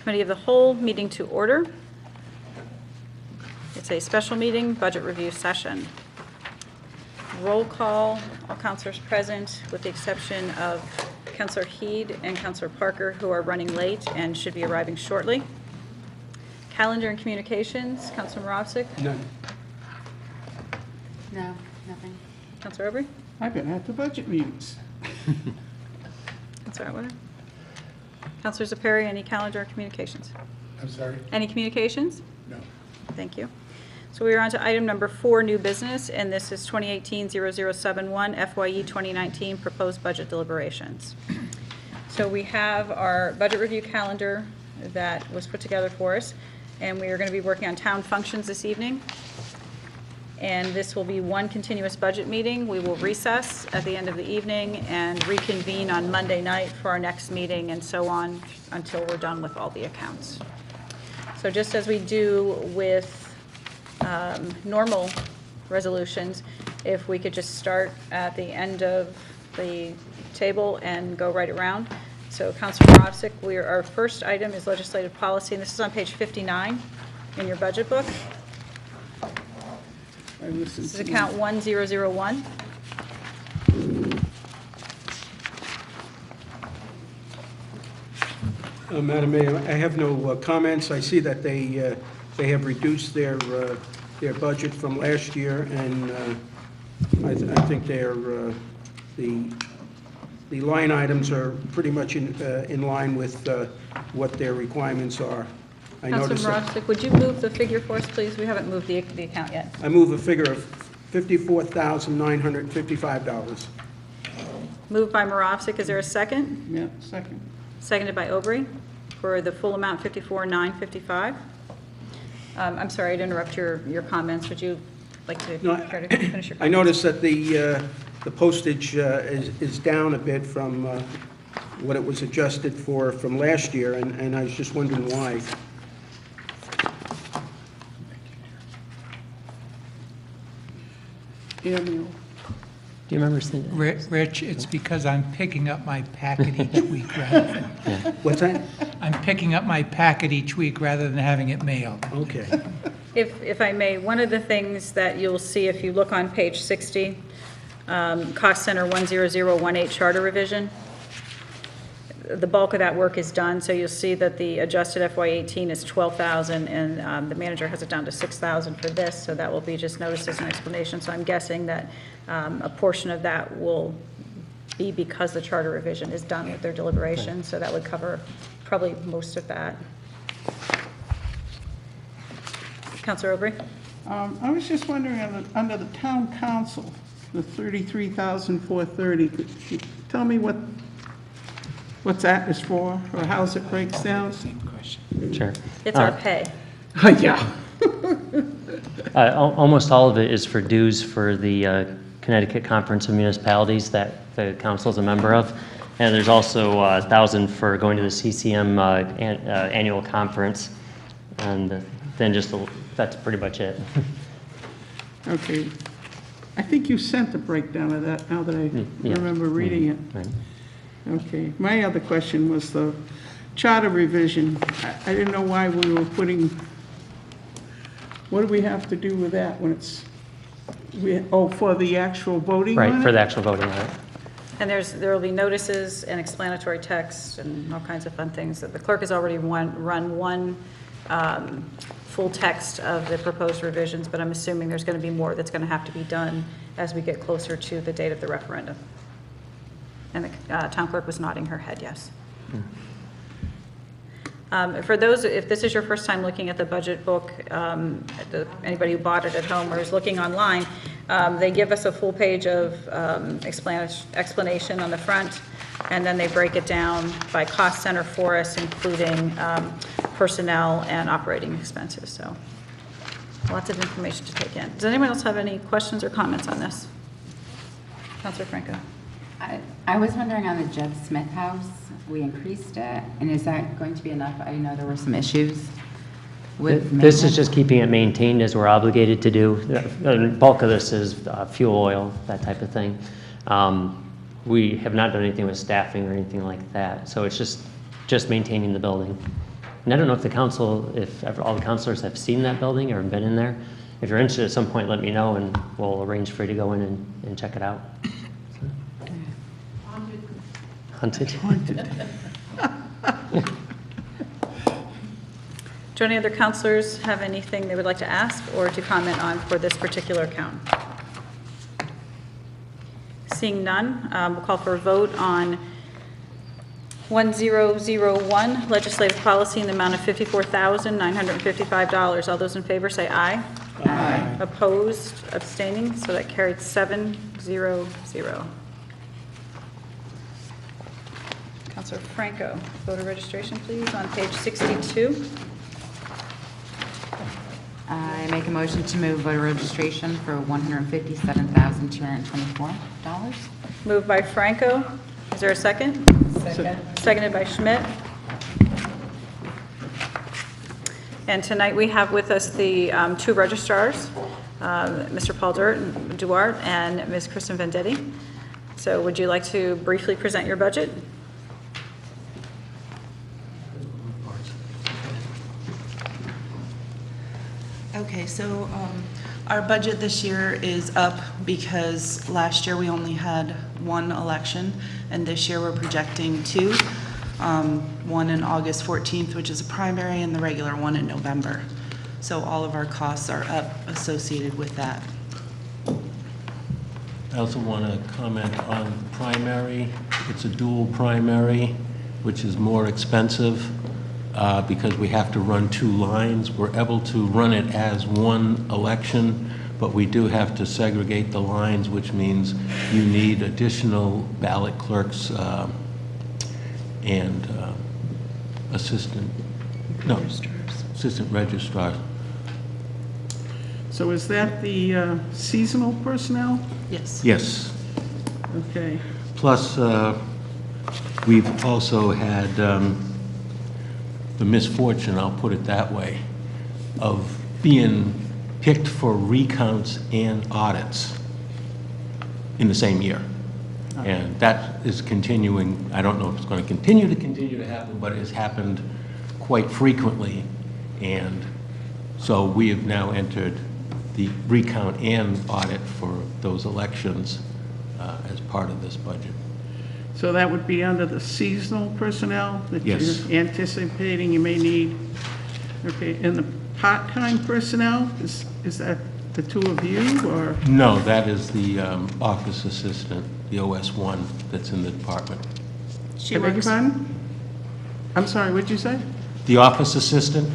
Committee of the Whole meeting to order. It's a special meeting, budget review session. Roll call, all councilors present with the exception of Councilor Heed and Councilor Parker, who are running late and should be arriving shortly. Calendar and communications, Councilor Moravsik? None. No, nothing. Councilor Aubrey? I've been at the budget meetings. Councilor Atwater? Councilor Zepari, any calendar or communications? I'm sorry? Any communications? No. Thank you. So we are on to item number 4, new business, and this is 2018-0071 FYE 2019 proposed budget deliberations. So we have our budget review calendar that was put together for us, and we are going to be working on town functions this evening. And this will be one continuous budget meeting. We will recess at the end of the evening and reconvene on Monday night for our next meeting and so on until we're done with all the accounts. So just as we do with normal resolutions, if we could just start at the end of the table and go right around. So Councilor Moravsik, our first item is legislative policy, and this is on page 59 in your budget book. This is account 1001. Madam Mayor, I have no comments. I see that they have reduced their budget from last year, and I think they're the line items are pretty much in line with what their requirements are. Councilor Moravsik, would you move the figure for us, please? We haven't moved the account yet. I move a figure of $54,955. Moved by Moravsik. Is there a second? Yeah, second. Seconded by Aubrey for the full amount, $54,955. I'm sorry to interrupt your comments. Would you like to try to finish your comments? I noticed that the postage is down a bit from what it was adjusted for from last year, and I was just wondering why. Yeah, Do you remember seeing that? Rich, it's because I'm picking up my packet each week rather than, What's that? I'm picking up my packet each week rather than having it mailed. Okay. If I may, one of the things that you'll see if you look on page 60, Cost Center 10018 Charter Revision, the bulk of that work is done, so you'll see that the adjusted FY18 is $12,000, and the manager has it down to $6,000 for this, so that will be just notices and explanation. So I'm guessing that a portion of that will be because the charter revision is done with their deliberation, so that would cover probably most of that. Councilor Aubrey? I was just wondering, under the town council, the $33,430, could you tell me what that is for, or how's it breaks down? Same question. Sure. It's our pay. Yeah. Almost all of it is for dues for the Connecticut Conference of Municipalities that the council is a member of. And there's also $1,000 for going to the CCM annual conference. And then that's pretty much it. Okay. I think you sent the breakdown of that now that I remember reading it. Right. Okay. My other question was the charter revision. I didn't know why we were putting, what do we have to do with that when it's, for the actual voting on it? Right, for the actual voting on it. And there will be notices and explanatory text and all kinds of fun things. The clerk has already run one full text of the proposed revisions, but I'm assuming there's going to be more that's going to have to be done as we get closer to the date of the referendum. And the town clerk was nodding her head, yes. For those, if this is your first time looking at the budget book, anybody who bought it at home or is looking online, they give us a full page of explanation on the front, and then they break it down by cost center for us, including personnel and operating expenses. So lots of information to take in. Does anyone else have any questions or comments on this? Councilor Franco. I was wondering on the Jeff Smith house, we increased it, and is that going to be enough? I know there were some issues with This is just keeping it maintained as we're obligated to do. The bulk of this is fuel oil, that type of thing. We have not done anything with staffing or anything like that, so it's just just maintaining the building. And I don't know if the council, if all the councilors have seen that building or been in there. If you're interested at some point, let me know and we'll arrange for you to go in and check it out. Haunted. Do any other counselors have anything they would like to ask or to comment on for this particular account? Seeing none, we'll call for a vote on 1001, legislative policy in the amount of $54,955. All those in favor say aye. Aye. Opposed, abstaining, so that carried 7-0-0. Councilor Franco, voter registration, please, on page 62. I make a motion to move voter registration for $157,224. Moved by Franco. Is there a second? Second. Seconded by Schmidt. And tonight we have with us the two registrars, Mr. Paul Duarte and Ms. Kristen Vendetti. So would you like to briefly present your budget? Okay, so our budget this year is up because last year we only had one election, and this year we're projecting two, one in August 14th, which is a primary, and the regular one in November. So all of our costs are up associated with that. I also want to comment on primary. It's a dual primary, which is more expensive because we have to run two lines. We're able to run it as one election, but we do have to segregate the lines, which means you need additional ballot clerks and assistant registrars. So is that the seasonal personnel? Yes. Yes. Okay. Plus, we've also had the misfortune, I'll put it that way, of being picked for recounts and audits in the same year. And that is continuing. I don't know if it's going to continue to happen, but it has happened quite frequently. And so we have now entered the recount and audit for those elections as part of this budget. So that would be under the seasonal personnel that Yes. you're anticipating you may need? Okay, and the part-time personnel, is that the two of you, or? No, that is the office assistant, the OS1 that's in the department. She I beg your works. pardon? I'm sorry, what'd you say? The office assistant?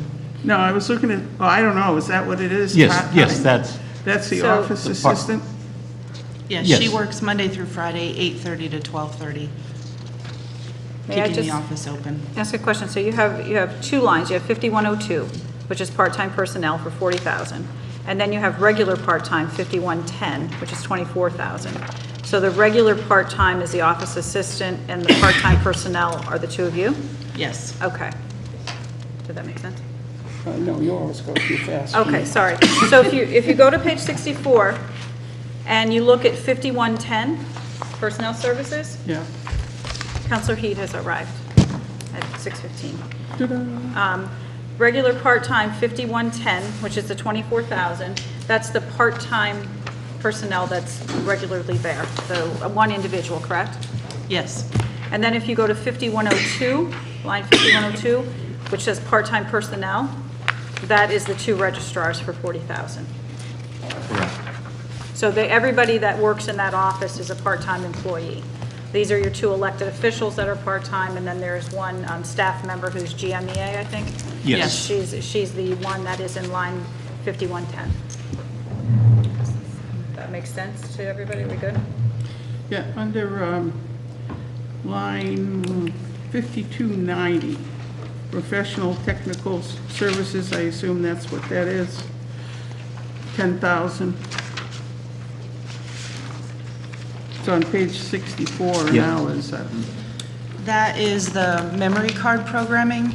No, I was looking at, oh, I don't know, is that what it is? Yes, part-time? yes, that's, That's the So- office The part- assistant? Yes, Yes. she works Monday through Friday, 8:30 to 12:30, May I keeping just the office open. ask a question? So you have two lines. You have 5102, which is part-time personnel for 40,000. And then you have regular part-time, 5110, which is 24,000. So the regular part-time is the office assistant and the part-time personnel are the two of you? Yes. Okay. Did that make sense? No, you always go too fast. Okay, sorry. So if you go to page 64 and you look at 5110, personnel services, Yeah. Counselor Heed has arrived at 6:15. Ta-da. Regular part-time, 5110, which is the 24,000. That's the part-time personnel that's regularly there, the one individual, correct? Yes. And then if you go to 5102, line 5102, which says part-time personnel, that is the two registrars for 40,000. correct. So everybody that works in that office is a part-time employee. These are your two elected officials that are part-time, and then there's one staff member who's GMEA, I think. Yes. She's the one that is in line 5110. That makes sense to everybody? We good? Yeah, under line 5290, professional technical services, I assume that's what that is, 10,000. It's on page 64 Yeah. now, is that? That is the memory card programming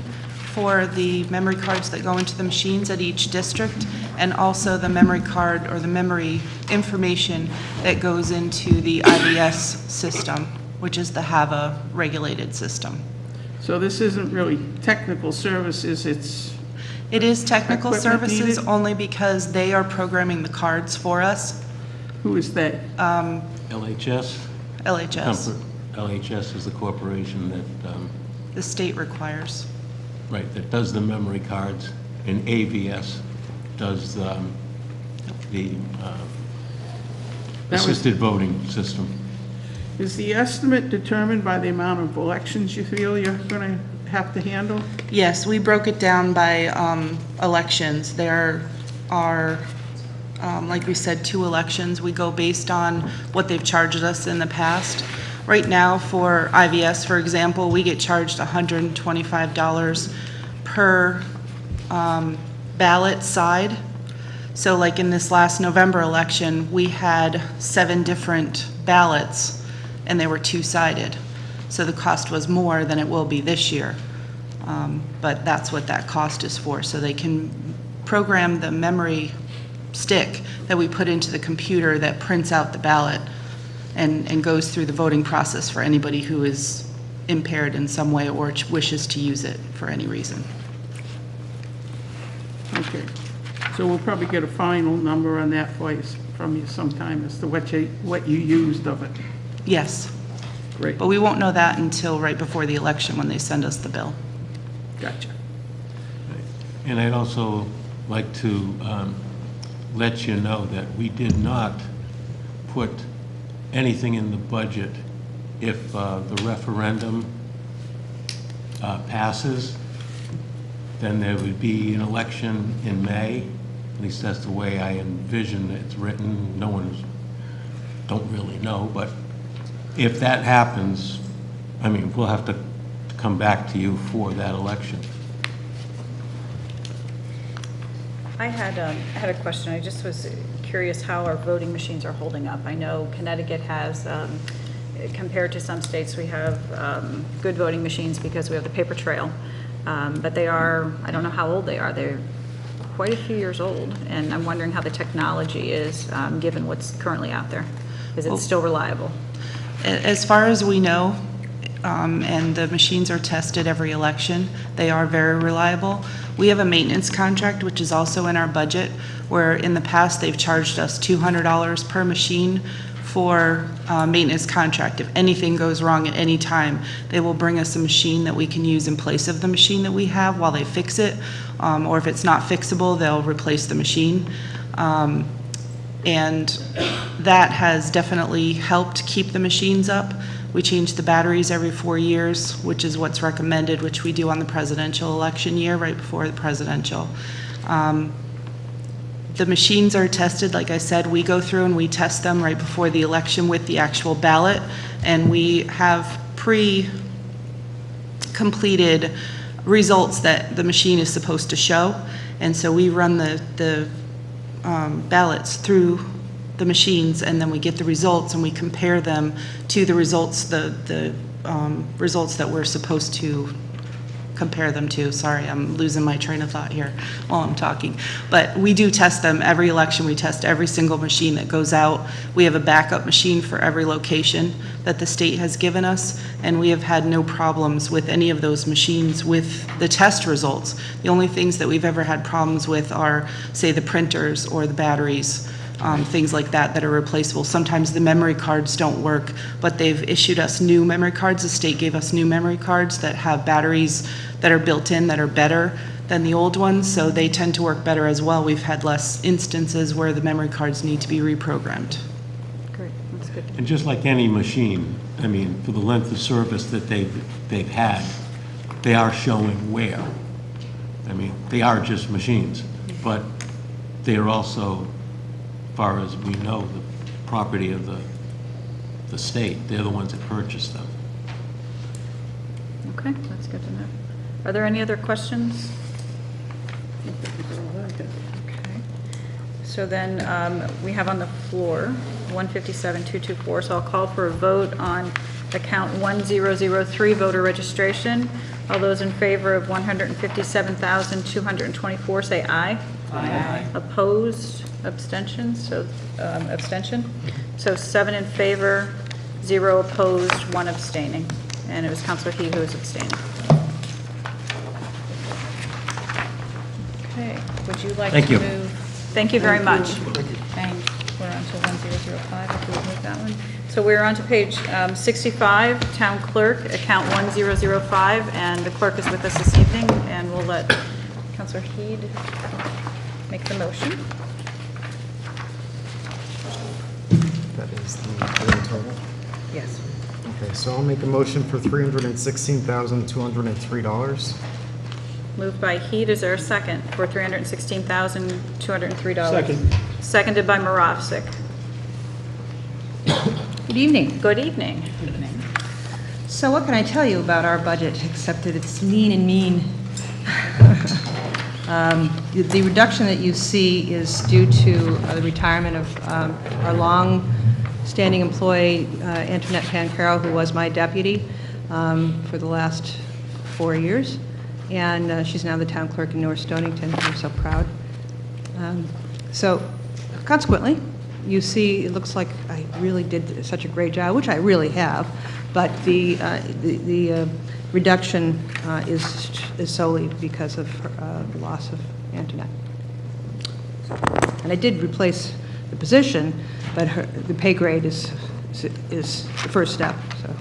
for the memory cards that go into the machines at each district, and also the memory card or the memory information that goes into the IBS system, which is the HAVA regulated system. So this isn't really technical services, It is technical Equipment services needed? only because they are programming the cards for us, who is they? LHS? LHS. Comfort. LHS is the corporation that, The state requires. right, that does the memory cards, and AVS does the was- assisted voting system. Is the estimate determined by the amount of elections you feel you're going to have to handle? Yes, we broke it down by elections. There are, like we said, 2 elections. We go based on what they've charged us in the past. Right now, for IVS, for example, we get charged $125 per ballot side. So like in this last November election, we had 7 different ballots, and they were 2-sided. So the cost was more than it will be this year. But that's what that cost is for, so they can program the memory stick that we put into the computer that prints out the ballot and goes through the voting process for anybody who is impaired in some way or wishes to use it for any reason. Okay. So we'll probably get a final number on that from you sometime as to what you used of it. Yes, Great. but we won't know that until right before the election when they send us the bill. Gotcha. And I'd also like to let you know that we did not put anything in the budget if the referendum passes, then there would be an election in May. At least that's the way I envision it's written. No one's, don't really know, but if that happens, I mean, we'll have to come back to you for that election. I had a question. I just was curious how our voting machines are holding up. I know Connecticut has, compared to some states, we have good voting machines because we have the paper trail. But they are, I don't know how old they are. They're quite a few years old, and I'm wondering how the technology is, given what's currently out there. Is it still reliable? As far as we know, and the machines are tested every election, they are very reliable. We have a maintenance contract, which is also in our budget, where in the past they've charged us $200 per machine for maintenance contract. If anything goes wrong at any time, they will bring us a machine that we can use in place of the machine that we have while they fix it, or if it's not fixable, they'll replace the machine. And that has definitely helped keep the machines up. We change the batteries every 4 years, which is what's recommended, which we do on the presidential election year, right before the presidential. The machines are tested, like I said, we go through and we test them right before the election with the actual ballot, and we have pre-completed results that the machine is supposed to show, and so we run the ballots through the machines, and then we get the results and we compare them to the results, the results that we're supposed to compare them to. Sorry, I'm losing my train of thought here while I'm talking. But we do test them every election. We test every single machine that goes out. We have a backup machine for every location that the state has given us, and we have had no problems with any of those machines with the test results. The only things that we've ever had problems with are, say, the printers or the batteries, things like that that are replaceable. Sometimes the memory cards don't work, but they've issued us new memory cards. The state gave us new memory cards that have batteries that are built in that are better than the old ones, so they tend to work better as well. Had less instances where the memory cards need to be reprogrammed. Great, that's good. And just like any machine, I mean, for the length of service that they've had, they are showing wear. I mean, they are just machines, but they are also, as far as we know, the property of the state. They're the ones that purchased them. Okay, that's good to know. Are there any other questions? Okay. So then we have on the floor 157-224, so I'll call for a vote on account 1003, voter registration. All those in favor of 157,224 say aye. Aye. Opposed? Abstentions? So abstention. So 7 in favor, 0 opposed, 1 abstaining. And it was Councilor He who was abstaining. Okay, would you like Thank to you. move? Thank you very much. Thanks. We're on to 1005, if we move that one. So we're on to page 65, Town Clerk, account 1005, and the clerk is with us this evening, and we'll let Councilor Heed make the motion. That is the grand total. Yes. Okay, so I'll make a motion for $316,203. Moved by Heed, is there a second for $316,203? Second. Seconded by Marovsek. Good evening. Good evening. So what can I tell you about our budget, except that it's lean and mean? The reduction that you see is due to the retirement of our long-standing employee, Antoinette Pancaro, who was my deputy for the last 4 years. And she's now the town clerk in North Stonington. I'm so proud. So consequently, you see, it looks like I really did such a great job, which I really have, but the reduction is solely because of the loss of Antoinette. And I did replace the position, but the pay grade is the first step, so.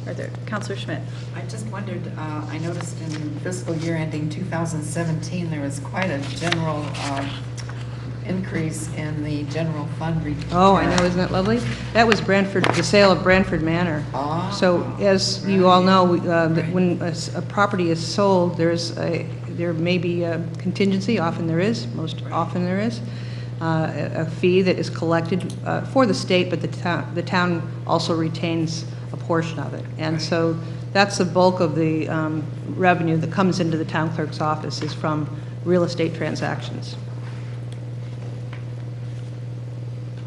Are there, Councilor Schmidt? I just wondered, I noticed in fiscal year ending 2017, there was quite a general increase in the general fund return. Oh, I know, isn't that lovely? That was Branford, the sale of Branford Manor. Ah, So as you all know, when a property is sold, there may be a contingency, often there is, most often there is, a fee that is collected for the state, but the town also retains a portion of it. And so that's the bulk of the revenue that comes into the town clerk's office is from real estate transactions.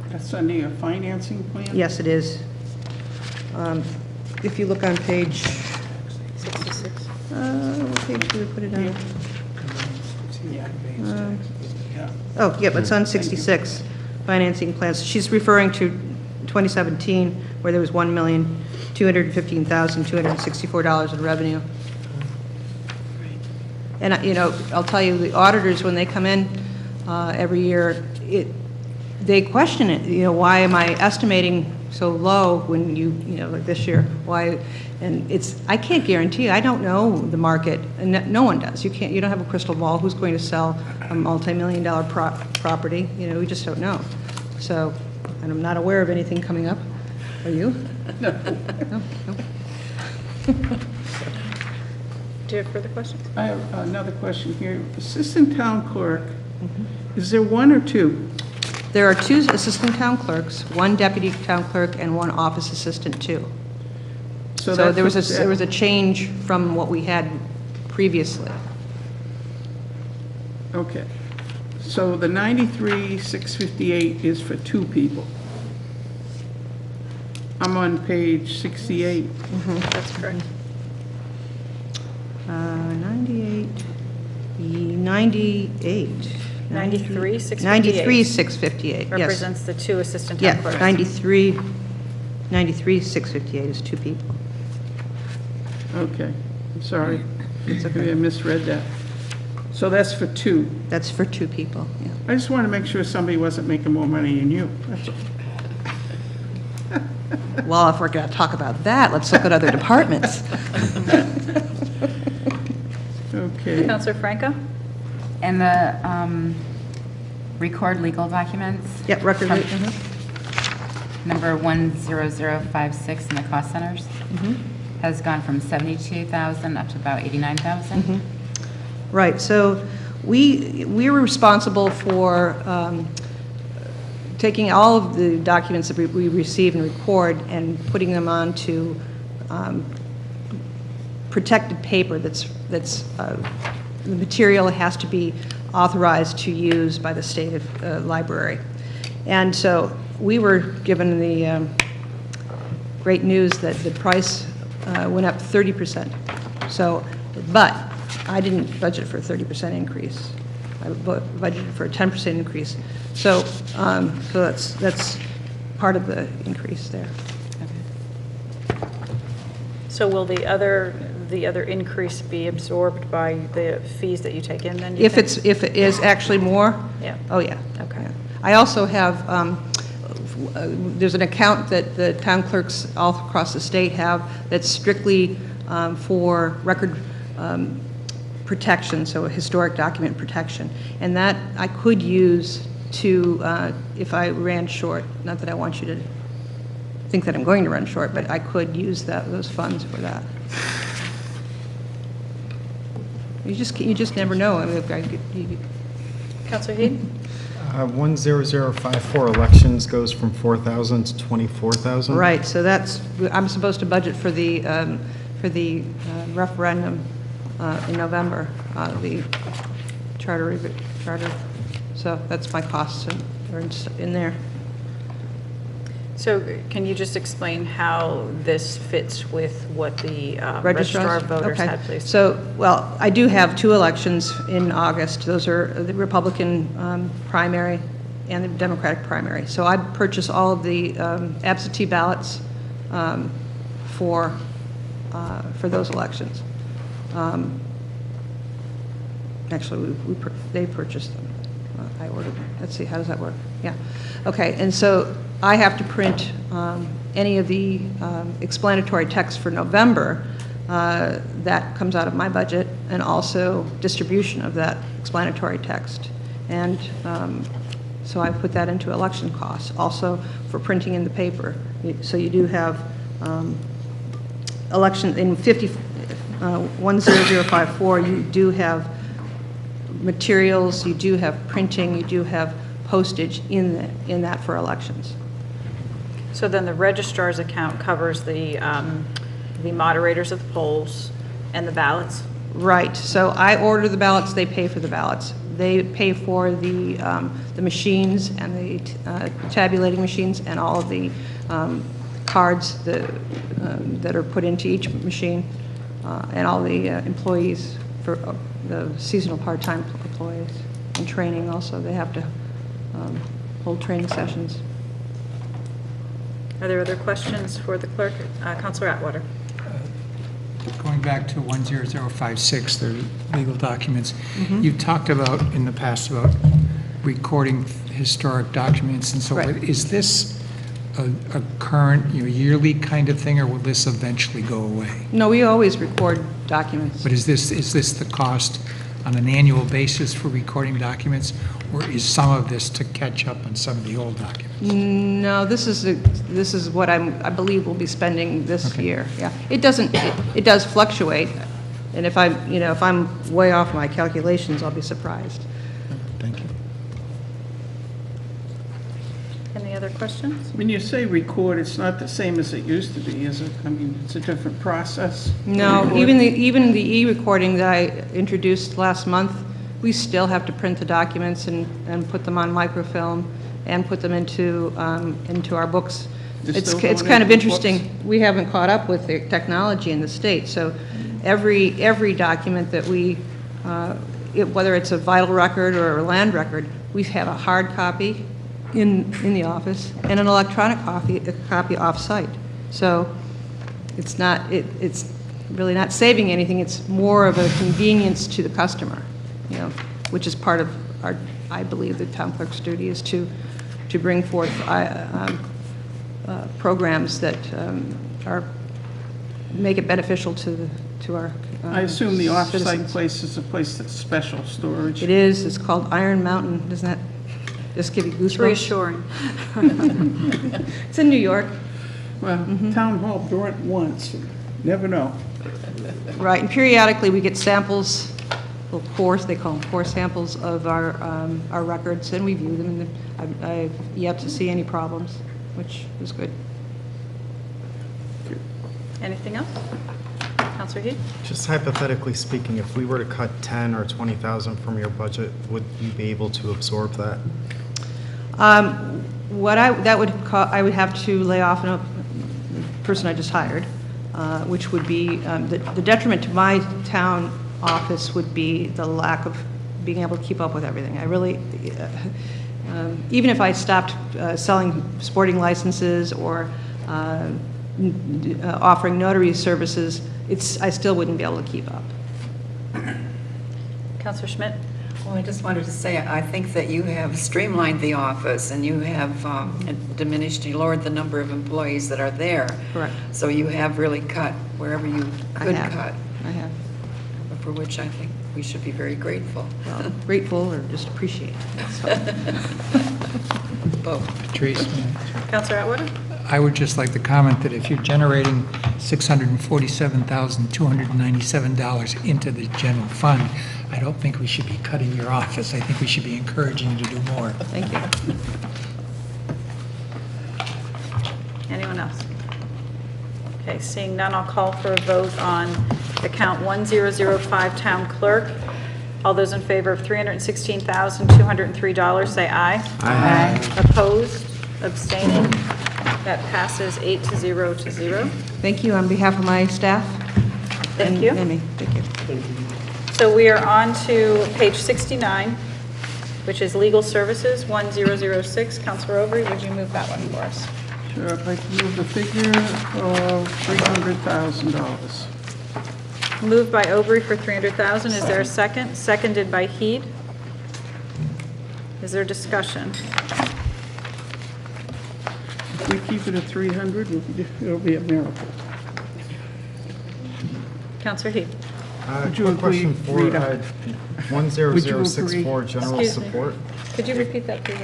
That's under your financing plan? Yes, it is. If you look on page, 66. what page did we put it on? Yeah. Oh, yeah, it's on 66, financing plans. She's referring to 2017, where there was $1,215,264 in revenue. And, you know, I'll tell you, the auditors, when they come in every year, they question it, you know, why am I estimating so low when you know, like this year, why? And I can't guarantee, I don't know the market, and no one does. You don't have a crystal ball. Who's going to sell a multi-million-dollar property? You know, we just don't know. So, and I'm not aware of anything coming up. Are you? No. No. Do you have further questions? I have another question here. Assistant town clerk, is there one or two? There are 2 assistant town clerks, 1 deputy town clerk, and 1 office assistant, too. So there was a change from what we had previously. Okay. So the 93,658 is for 2 people. I'm on page 68. That's correct. 98. 93,658. 93,658, yes. Represents the 2 assistant town Yeah, clerks. 93,658 is 2 people. Okay, I'm sorry. Maybe I misread that. So that's for 2. That's for 2 people, yeah. I just want to make sure somebody wasn't making more money than you. That's all. Well, if we're going to talk about that, let's look at other departments. Okay. Councilor Franco? And the record legal documents, Yep, record rate, number 10056 in the cost centers, has gone from 72,000 up to about 89,000. Right, so we were responsible for taking all of the documents that we receive and record and putting them onto protected paper that's the material has to be authorized to use by the state of library. And so we were given the great news that the price went up 30%. So, but I didn't budget for a 30% increase. I budgeted for a 10% increase. So, so that's part of the increase there. So will the other, the other increase be absorbed by the fees that you take in then? you If think? if it is actually more? Yeah. Oh, yeah. Okay. Yeah. I also have, there's an account that the town clerks all across the state have that's strictly for record protection, so a historic document protection. And that I could use to, if I ran short, not that I want you to think that I'm going to run short, but I could use those funds for that. You just never know. I mean, Counselor Heed? 10054 elections goes from 4,000 to 24,000. right, so I'm supposed to budget for the referendum in November, the charter, so that's my costs are in there. So can you just explain how this fits with what the registrar of voters Okay. had, please? So, well, I do have 2 elections in August. Those are the Republican primary and the Democratic primary. So I purchase all of the absentee ballots for those elections. Actually, they purchased them. I ordered them. Let's see, how does that work? Yeah. Okay, and so I have to print any of the explanatory text for November. That comes out of my budget, and also distribution of that explanatory text. And so I put that into election costs, also for printing in the paper. So you do have election in 10054, you do have materials, you do have printing, you do have postage in that for elections. So then the registrar's account covers the moderators of the polls and the ballots? Right, so I order the ballots, they pay for the ballots. They pay for the machines and the tabulating machines and all of the cards that are put into each machine, and all the employees, for the seasonal part-time employees, and training also. They have to hold training sessions. Are there other questions for the clerk? Counselor Atwater? Going back to 10056, the legal documents, you've talked about in the past about recording historic documents and so forth. Right. Is this a current, yearly kind of thing, or will this eventually go away? No, we always record documents. But is this the cost on an annual basis for recording documents, or is some of this to catch up on some of the old documents? No, this is what I believe we'll be spending this Okay. year. Yeah, it does fluctuate, and if I'm way off my calculations, I'll be surprised. Thank you. Any other questions? When you say record, it's not the same as it used to be, is it? I mean, it's a different process. No, Record. even the e-recording that I introduced last month, we still have to print the documents and put them on microfilm and put them into our books. They're It's still going kind of into interesting. books? We haven't caught up with the technology in the state, so every document that we, whether it's a vital record or a land record, we have a hard copy in the office and an electronic copy off-site. So it's really not saving anything. It's more of a convenience to the customer, which is part of I believe the town clerk's duty is to bring forth programs that make it beneficial to our I assume the off-site citizens. place is a place that's special storage. It is. It's called Iron Mountain. Doesn't that just give you goosebumps? It's reassuring. It's in New York. Well, town hall door it once, never know. Right, and periodically we get samples, little core, they call them core samples of our records, and we view them, and I've yet to see any problems, which is good. Anything else? Counselor Heed? Just hypothetically speaking, if we were to cut 10 or 20,000 from your budget, would you be able to absorb that? I would have to lay off a person I just hired, which would be, the detriment to my town office would be the lack of being able to keep up with everything. I really, even if I stopped selling sporting licenses or offering notary services, I still wouldn't be able to keep up. Counselor Schmidt? Well, I just wanted to say, I think that you have streamlined the office and you have you lowered the number of employees that are there. Correct. So you have really cut wherever you could cut, I have. for which I think we should be very grateful. Well, grateful or just appreciate. Both. Patrice? Counselor Atwater? I would just like to comment that if you're generating $647,297 into the general fund, I don't think we should be cutting your office. I think we should be encouraging you to do more. Thank you. Anyone else? Okay, seeing none, I'll call for a vote on account 1005 Town Clerk. All those in favor of $316,203, say aye. Aye. Opposed? Abstaining? That passes 8-0 to 0. Thank you on behalf of my staff. Thank and you. Amy, thank you. So we are on to page 69, which is Legal Services, 1006. Counselor Overy, would you move that one for us? Sure, I'd like to move the figure of $300,000. Moved by Overy for $300,000. Is there a second? Seconded by Heed. Is there discussion? If we keep it at 300, it'll be a miracle. Counselor Heed. Would you Quick question agree, for Rita? 10064 general Excuse me. support. Could you repeat that, please?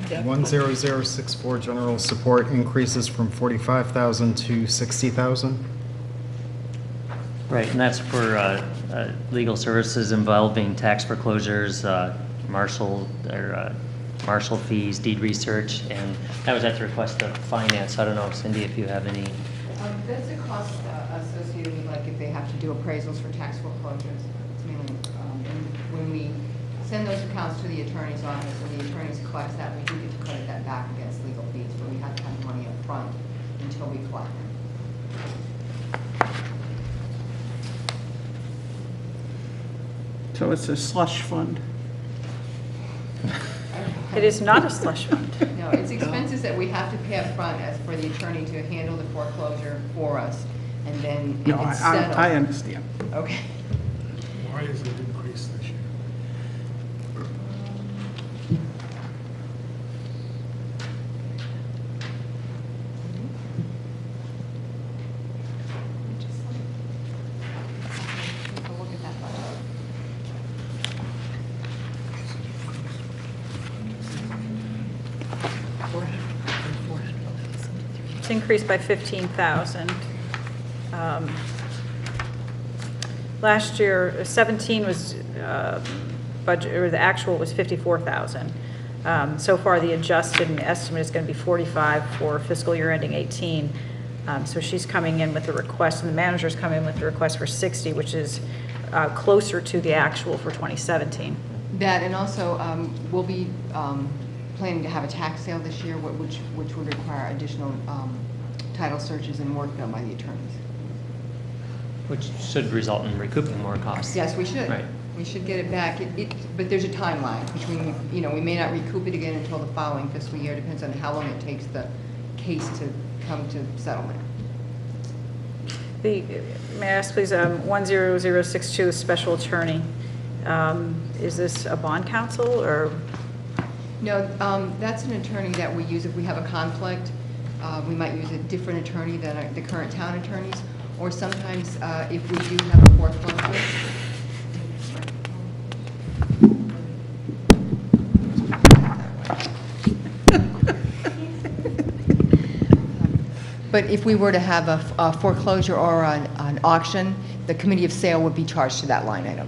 10064 general support increases from 45,000 to 60,000. Right, and that's for legal services involving tax foreclosures, marshal fees, deed research, and that was at the request of finance. I don't know, Cindy, if you have any. That's a cost associated with, like, if they have to do appraisals for tax foreclosures. It's mainly, when we send those accounts to the attorney's office, and the attorneys collect that, we do get to credit that back against legal fees, but we have to have the money up front until we collect them. So it's a slush fund. It is not a slush fund. No, it's expenses that we have to pay up front as for the attorney to handle the foreclosure for us, and then No, it's I settled. understand. Okay. Why is it increased this year? Take a look at that budget. It's increased by 15,000. Last year, 17 was budget, or the actual was 54,000. So far, the adjusted estimate is going to be 45 for fiscal year ending 18. So she's coming in with a request, and the manager's coming in with a request for 60, which is closer to the actual for 2017. That, and also, we'll be planning to have a tax sale this year, which would require additional title searches and work done by the attorneys. Which should result in recouping more costs. Yes, we should. Right. We should get it back. But there's a timeline between, we may not recoup it again until the following fiscal year. Depends on how long it takes the case to come to settlement. May I ask, please, 10062, special attorney. Is this a bond counsel, or? No, that's an attorney that we use if we have a conflict. We might use a different attorney than the current town attorneys, or sometimes if we do have a foreclosure. But if we were to have a foreclosure or an auction, the committee of sale would be charged to that line item.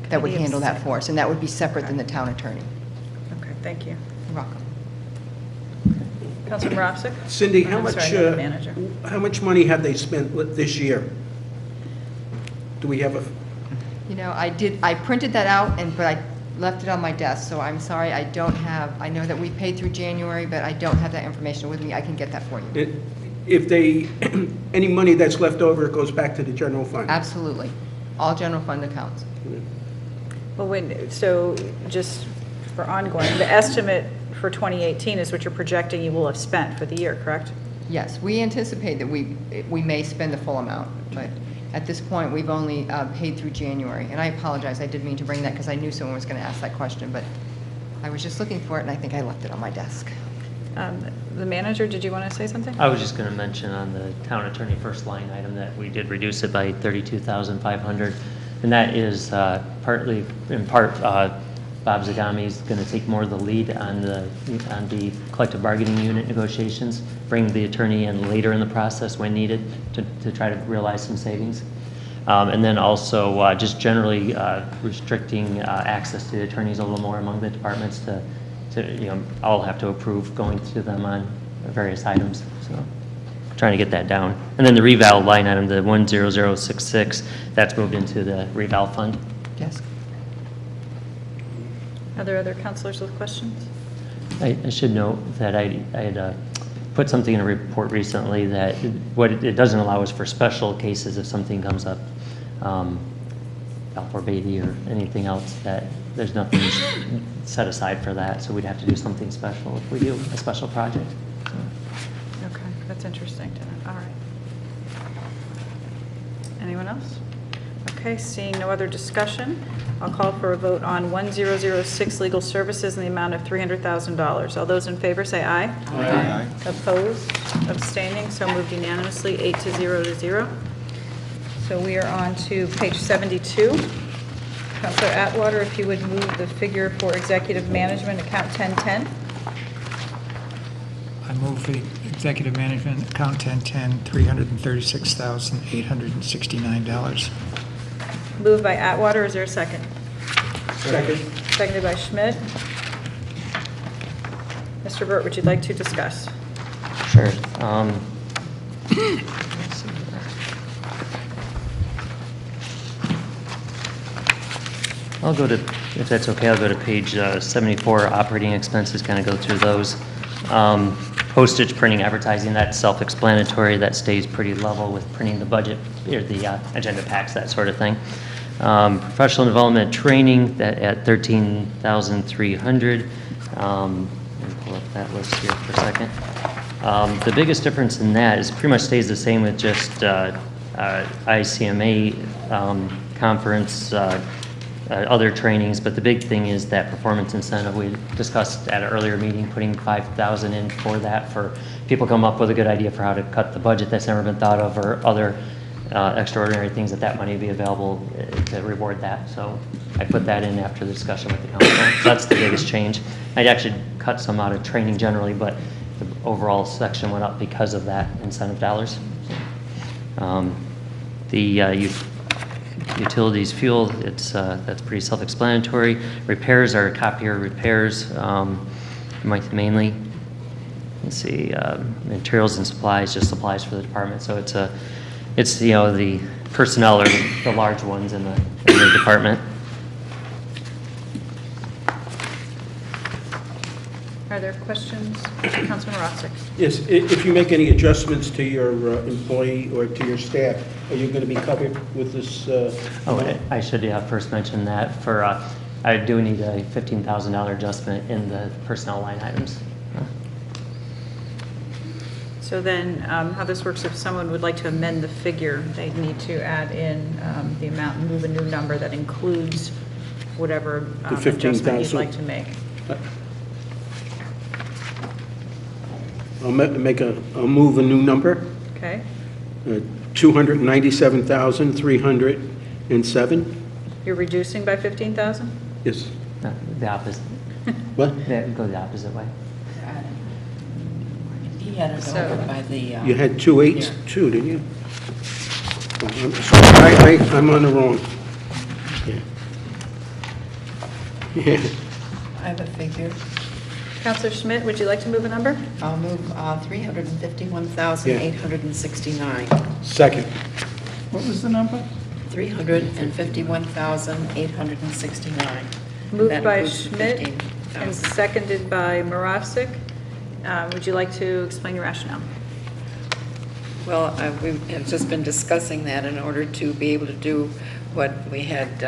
That would handle that for us, and that would be separate than the town attorney. Okay, thank you. You're welcome. Councilor Moravsik? Cindy, how I'm much, sorry, no, the manager. how much money have they spent this year? Do we have a, I printed that out, but I left it on my desk, so I'm sorry, I don't have, I know that we paid through January, but I don't have that information with me. I can get that for you. if they, any money that's left over goes back to the general fund? Absolutely. All general fund accounts. Well, so just for ongoing, the estimate for 2018 is what you're projecting you will have spent for the year, correct? Yes, we anticipate that we may spend the full amount, but At this point, we've only paid through January, and I apologize, I didn't mean to bring that because I knew someone was going to ask that question, but I was just looking for it, and I think I left it on my desk. The manager, did you want to say something? I was just going to mention on the town attorney first line item that we did reduce it by $32,500, and that is partly, in part, Bob Zagami is going to take more of the lead on the collective bargaining unit negotiations, bring the attorney in later in the process when needed to try to realize some savings. And then also just generally restricting access to the attorneys a little more among the departments to all have to approve going to them on various items. So trying to get that down. And then the reval line item, the 10066, that's moved into the reval fund. Yes. Are there other counselors with questions? I should note that I had put something in a report recently that what it doesn't allow is for special cases if something comes up, Balfour Beatty or anything else, that there's nothing set aside for that, so we'd have to do something special if we do a special project. So. Okay, that's interesting to know. All right. Anyone else? Okay, seeing no other discussion, I'll call for a vote on 1006 legal services in the amount of $300,000. All those in favor say aye. Aye. Opposed, abstaining, so moved unanimously, 8-0. So we are on to page 72. Councilor Atwater, if you would move the figure for executive management, account 1010. I move the executive management account 1010, $336,869. Moved by Atwater, is there a second? Second. Seconded by Schmidt. Mr. Burt, would you like to discuss? Sure. I'll go to, if that's okay, I'll go to page 74, operating expenses, kind of go through those. Postage, printing, advertising, that's self-explanatory. That stays pretty level with printing the budget, or the agenda packs, that sort of thing. Professional development training, that at $13,300. Let me pull up that list here for a second. The biggest difference in that is pretty much stays the same with just ICMA conference, other trainings, but the big thing is that performance incentive. We discussed at an earlier meeting putting $5,000 in for that, for people come up with a good idea for how to cut the budget that's never been thought of, or other extraordinary things that money be available to reward that. So I put that in after the discussion with the council. So that's the biggest change. I'd actually cut some out of training generally, but the overall section went up because of that incentive dollars. Utilities, fuel, that's pretty self-explanatory. Repairs are copier repairs, mainly. Let's see, materials and supplies, just supplies for the department. So it's the personnel are the large ones in the department. Are there questions? Councilman Rossick. Yes, if you make any adjustments to your employee or to your staff, are you going to be covered with this? I should first mention that I do need a $15,000 adjustment in the personnel line items. So then, how this works, if someone would like to amend the figure, they need to add in the amount and move a new number that includes whatever adjustment you'd like to make. I'll move a new number, Okay? 297,307. You're reducing by 15,000? Yes. The opposite. What? Go the opposite way. He had it over by the... You had 282, didn't you? Oh, I'm sorry, I'm on the wrong. Yeah. I have a figure. Counselor Schmidt, would you like to move a number? I'll move 351,869. Second. What was the number? 351,869. Moved That by includes the Schmidt 15,000. and seconded by Marasic. Would you like to explain your rationale? Well, we have just been discussing that in order to be able to do what we had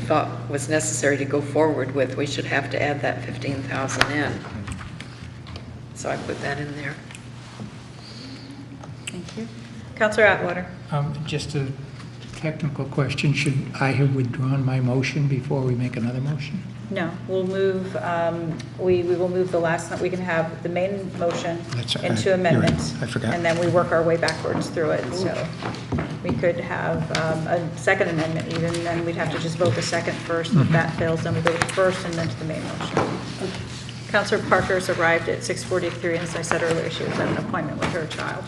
thought was necessary to go forward with. We should have to add that 15,000 in. So I put that in there. Thank you. Counselor Atwater. Just to technical question. Should I have withdrawn my motion before we make another motion? No, we'll move, we will move the last, we can have the main motion That's right. into You're right. amendments. I forgot. And then we work our way backwards through it, so we could have a second amendment even, and then we'd have to just vote the second first, and if that fails, then we go to the first and then to the main motion. Counselor Parker's arrived at 6:43, and as I said earlier, she was at an appointment with her child.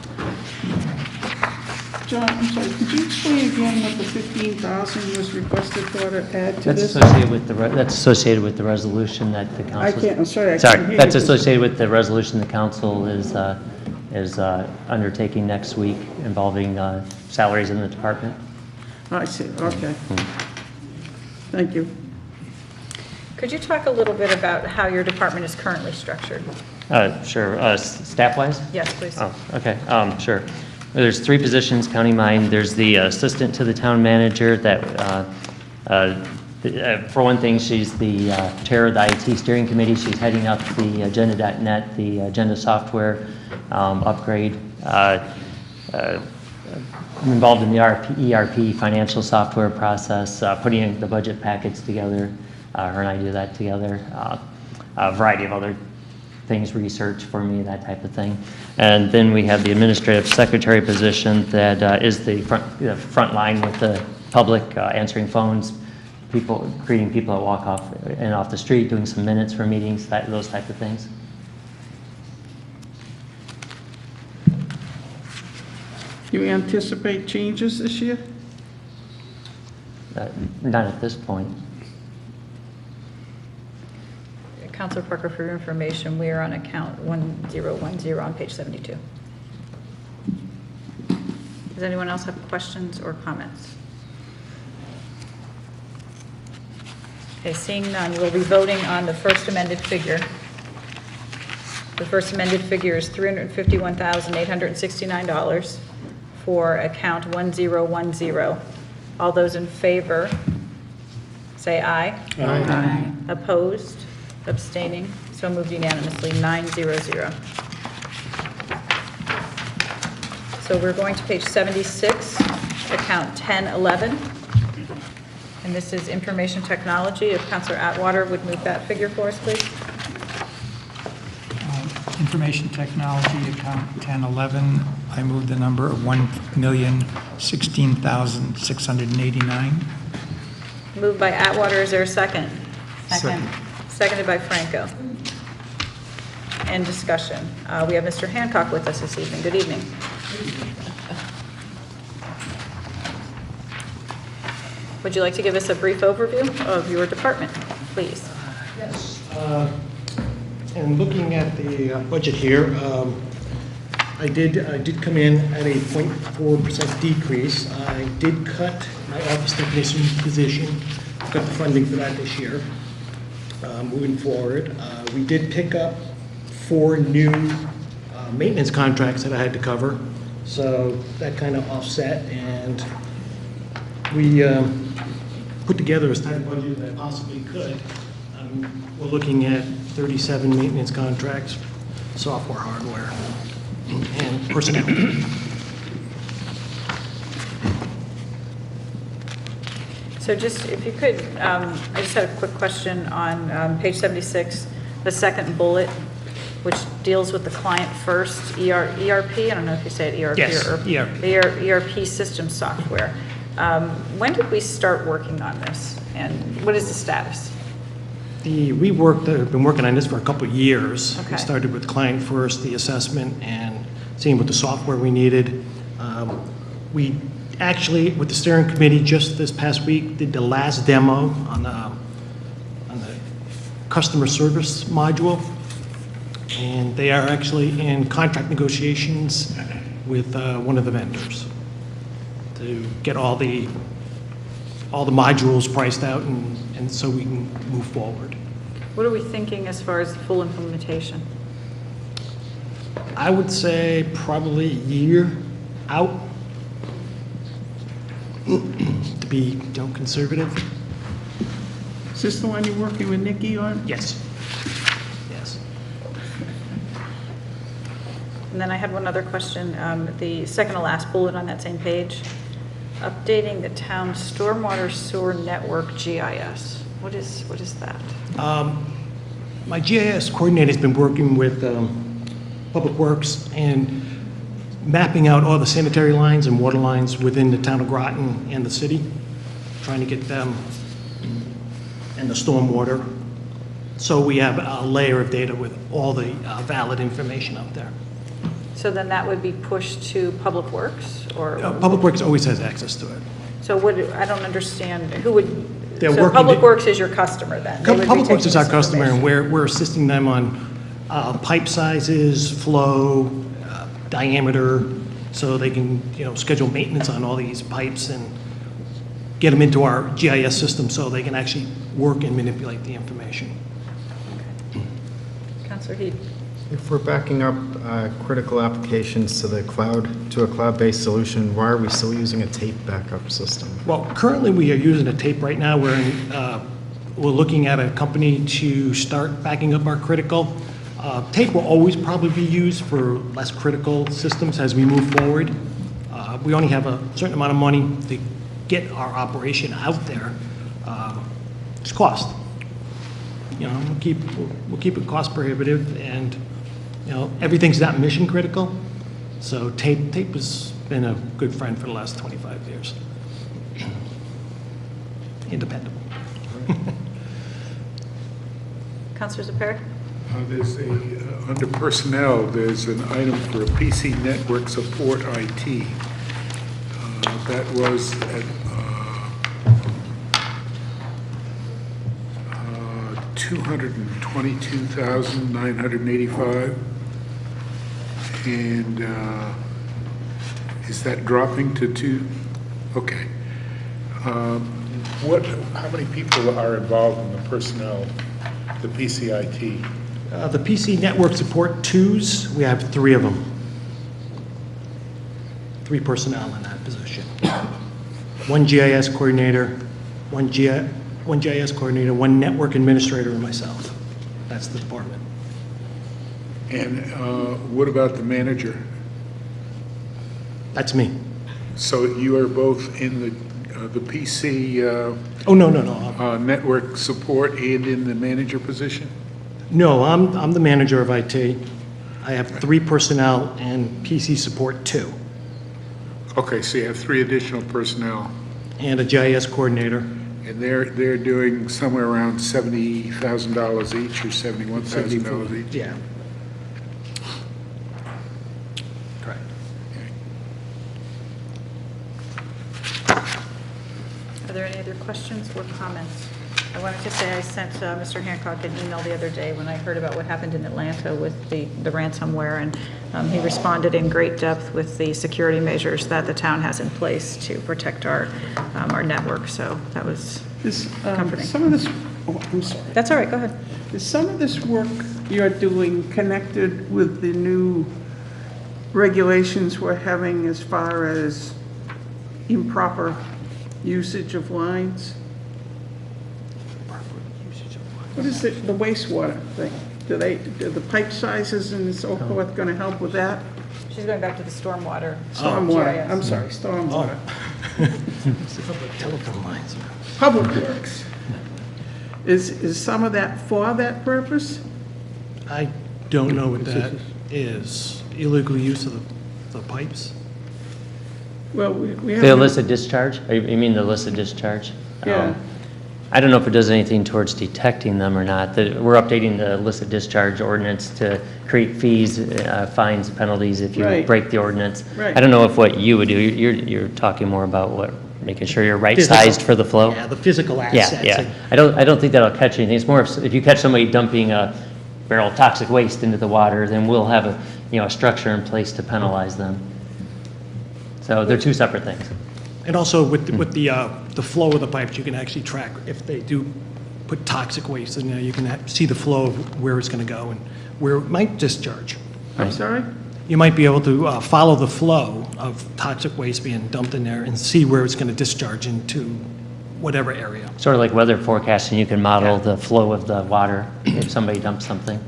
John, I'm sorry, could you explain again what the 15,000 was requested for to add to That's this? associated with that's associated with the resolution that the council. I can't, I'm sorry, I can't Sorry, hear that's you. associated with the resolution the council is undertaking next week involving salaries in the department. I see, okay. Thank you. Could you talk a little bit about how your department is currently structured? Sure, staff-wise? Yes, please. Oh, okay, sure. There's 3 positions, counting mine. There's the assistant to the town manager that, for one thing, she's the chair of the IT steering committee. She's heading up the agenda.net, the agenda software upgrade. I'm involved in the ERP financial software process, putting the budget packets together. Her and I do that together. A variety of other things, research for me, that type of thing. And then we have the administrative secretary position that is the front line with the public, answering phones, greeting people that walk off the street, doing some minutes for meetings, those type of things. Do you anticipate changes this year? Not at this point. Counselor Parker, for your information, we are on account 1010 on page 72. Does anyone else have questions or comments? Okay, seeing none, we'll be voting on the first amended figure. The first amended figure is $351,869 for account 1010. All those in favor, say aye. Aye. Opposed? Abstaining? So moved unanimously, 900. So we're going to page 76, account 1011. And this is information technology. If Counselor Atwater would move that figure for us, please. Information technology, account 1011, I moved the number of $1,016,689. Moved by Atwater, is there a second? Second. Seconded by Franco. And discussion. We have Mr. Hancock with us this evening. Good evening. Would you like to give us a brief overview of your department, please? Yes. And looking at the budget here, I did come in at a 0.4% decrease. I did cut my office technician position, got the funding for that this year. Moving forward, we did pick up 4 new maintenance contracts that I had to cover, so that kind of offset, and we put together as tight a budget as I possibly could. We're looking at 37 maintenance contracts, software, hardware, and personnel. So just, if you could, I just had a quick question on page 76, the second bullet, which deals with the client first, ERP, I don't know if you say it ERP Yes, or ERP. the ERP system software. When did we start working on this, and what is the status? We've been working on this for a couple of years. Okay. We started with client first, the assessment, and seeing what the software we needed. We actually, with the steering committee, just this past week, did the last demo on the customer service module. And they are actually in contract negotiations with one of the vendors to get all the modules priced out and so we can move forward. What are we thinking as far as full implementation? I would say probably a year out, to be conservative. Is this the one you're working with Nikki on? Yes. Yes. And then I had one other question. The second to last bullet on that same page, updating the town stormwater sewer network GIS. What is that? My GIS coordinator's been working with Public Works and mapping out all the sanitary lines and water lines within the town of Groton and the city, trying to get them and the stormwater. So we have a layer of data with all the valid information out there. So then that would be pushed to Public Works, or? Public Works always has access to it. So I don't understand, who would, They're so working Public to- Works is your customer then? They would be Public Works taking is our this customer, and information. we're assisting them on pipe sizes, flow, diameter, so they can, schedule maintenance on all these pipes and get them into our GIS system so they can actually work and manipulate the information. Counselor Heed. If we're backing up critical applications to the cloud, to a cloud-based solution, why are we still using a tape backup system? Well, currently, we are using a tape right now. We're looking at a company to start backing up our critical. Tape will always probably be used for less critical systems as we move forward. We only have a certain amount of money to get our operation out there. It's cost. We'll keep it cost prohibitive, and everything's not mission critical. So tape has been a good friend for the last 25 years. Independent. Counselor Zephyr? There's under personnel, there's an item for a PC network support IT. That was at $222,985. And is that dropping to two? Okay. How many people are involved in the personnel, the PCIT? The PC network support twos, we have 3 of them. 3 personnel in that position. 1 GIS coordinator, 1 GIS coordinator, 1 network administrator, and myself. That's the department. And what about the manager? That's me. So you are both in the PC Oh, no. network support and in the manager position? No, I'm the manager of IT. I have 3 personnel and PC support 2, Okay, so you have 3 additional personnel, and a GIS coordinator. and they're doing somewhere around $70,000 each or $71,000 each? Yeah. Correct. Are there any other questions or comments? I wanted to say I sent Mr. Hancock an email the other day when I heard about what happened in Atlanta with the ransomware, and he responded in great depth with the security measures that the town has in place to protect our network, so that was comforting. Some of this, I'm sorry. That's all right, go ahead. Is some of this work you're doing connected with the new regulations we're having as far as improper usage of lines? What is it, the wastewater thing? Do the pipe sizes and so forth going to help with that? She's going back to the stormwater. Stormwater, GIS. I'm sorry, stormwater. Telephone lines. Public Works. Is some of that for that purpose? I don't know what that is. Illegal use of the pipes? Well, we have. The illicit discharge? You mean the illicit discharge? Yeah. I don't know if it does anything towards detecting them or not. We're updating the illicit discharge ordinance to create fees, fines, penalties if you Right. break the ordinance. Right. I don't know if what you would do, you're talking more about making sure you're Physical. right-sized for the flow? Yeah, the physical Yeah, assets. yeah. I don't think that'll catch anything. It's more if you catch somebody dumping a barrel of toxic waste into the water, then we'll have a structure in place to penalize them. So they're 2 separate things. And also with the flow of the pipes, you can actually track if they do put toxic waste in there, you can see the flow of where it's going to go and where it might discharge. I'm sorry? You might be able to follow the flow of toxic waste being dumped in there and see where it's going to discharge into whatever area. Sort of like weather forecasting, you can model the flow of the water if somebody dumps something.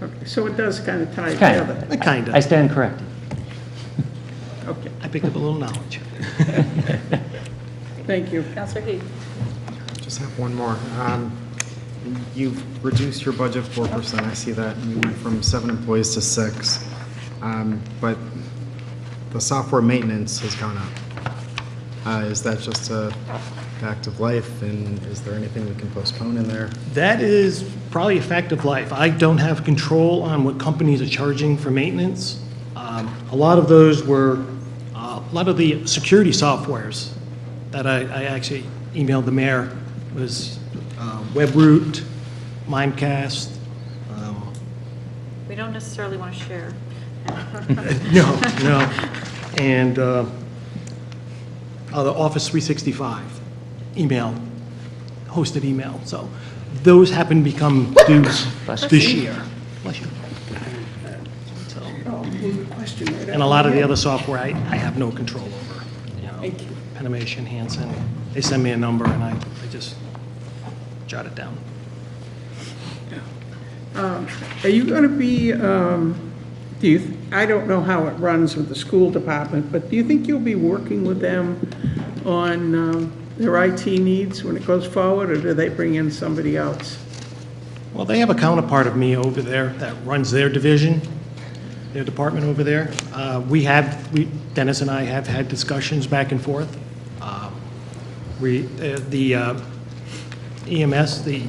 Okay, so it does kind of tie Kind together. of. Kind I of. stand corrected. Okay. I picked up a little knowledge. Thank you. Counselor Heath? Just have one more. You've reduced your budget 4%, I see that. You went from 7 employees to 6. But the software maintenance has gone up. Is that just a fact of life, and is there anything we can postpone in there? That is probably a fact of life. I don't have control on what companies are charging for maintenance. A lot of those were, a lot of the security softwares that I actually emailed the mayor was WebRoot, Mimecast. We don't necessarily want to share. No. And the Office 365 email, hosted email. So those happen to become due this year. Bless you. So, and a lot of the other software I have no control over. Thank you. Animation, Hanson, they send me a number and I just jot it down. Are you going to be, I don't know how it runs with the school department, but do you think you'll be working with them on their IT needs when it goes forward, or do they bring in somebody else? Well, they have a counterpart of me over there that runs their division, their department over there. Dennis and I have had discussions back and forth. The EMS, the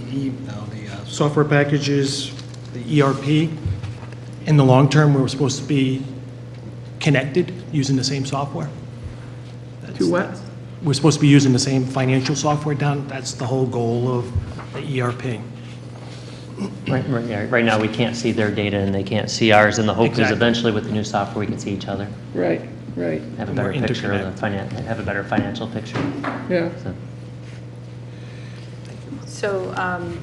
software packages, the ERP, in the long term, we're supposed to be connected using the same software. To what? We're supposed to be using the same financial software down. That's the whole goal of the ERP. Right now, we can't see their data and they can't see ours, and the hope is Exactly. eventually with the new software, we can see each other, Right. have a And better we're picture of the interconnected. have a better financial picture. Yeah. So, So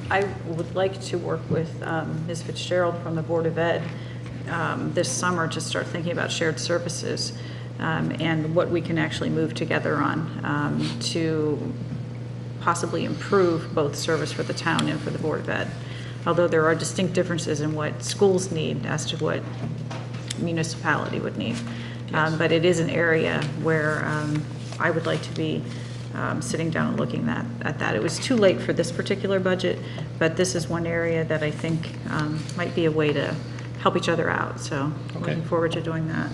I would like to work with Ms. Fitzgerald from the Board of Ed this summer to start thinking about shared services and what we can actually move together on to possibly improve both service for the town and for the Board of Ed. Although there are distinct differences in what schools need as to what municipality would need. But it is an area where I would like to be sitting down and looking at that. It was too late for this particular budget, but this is one area that I think might be a way to help each other out. So looking forward to doing that.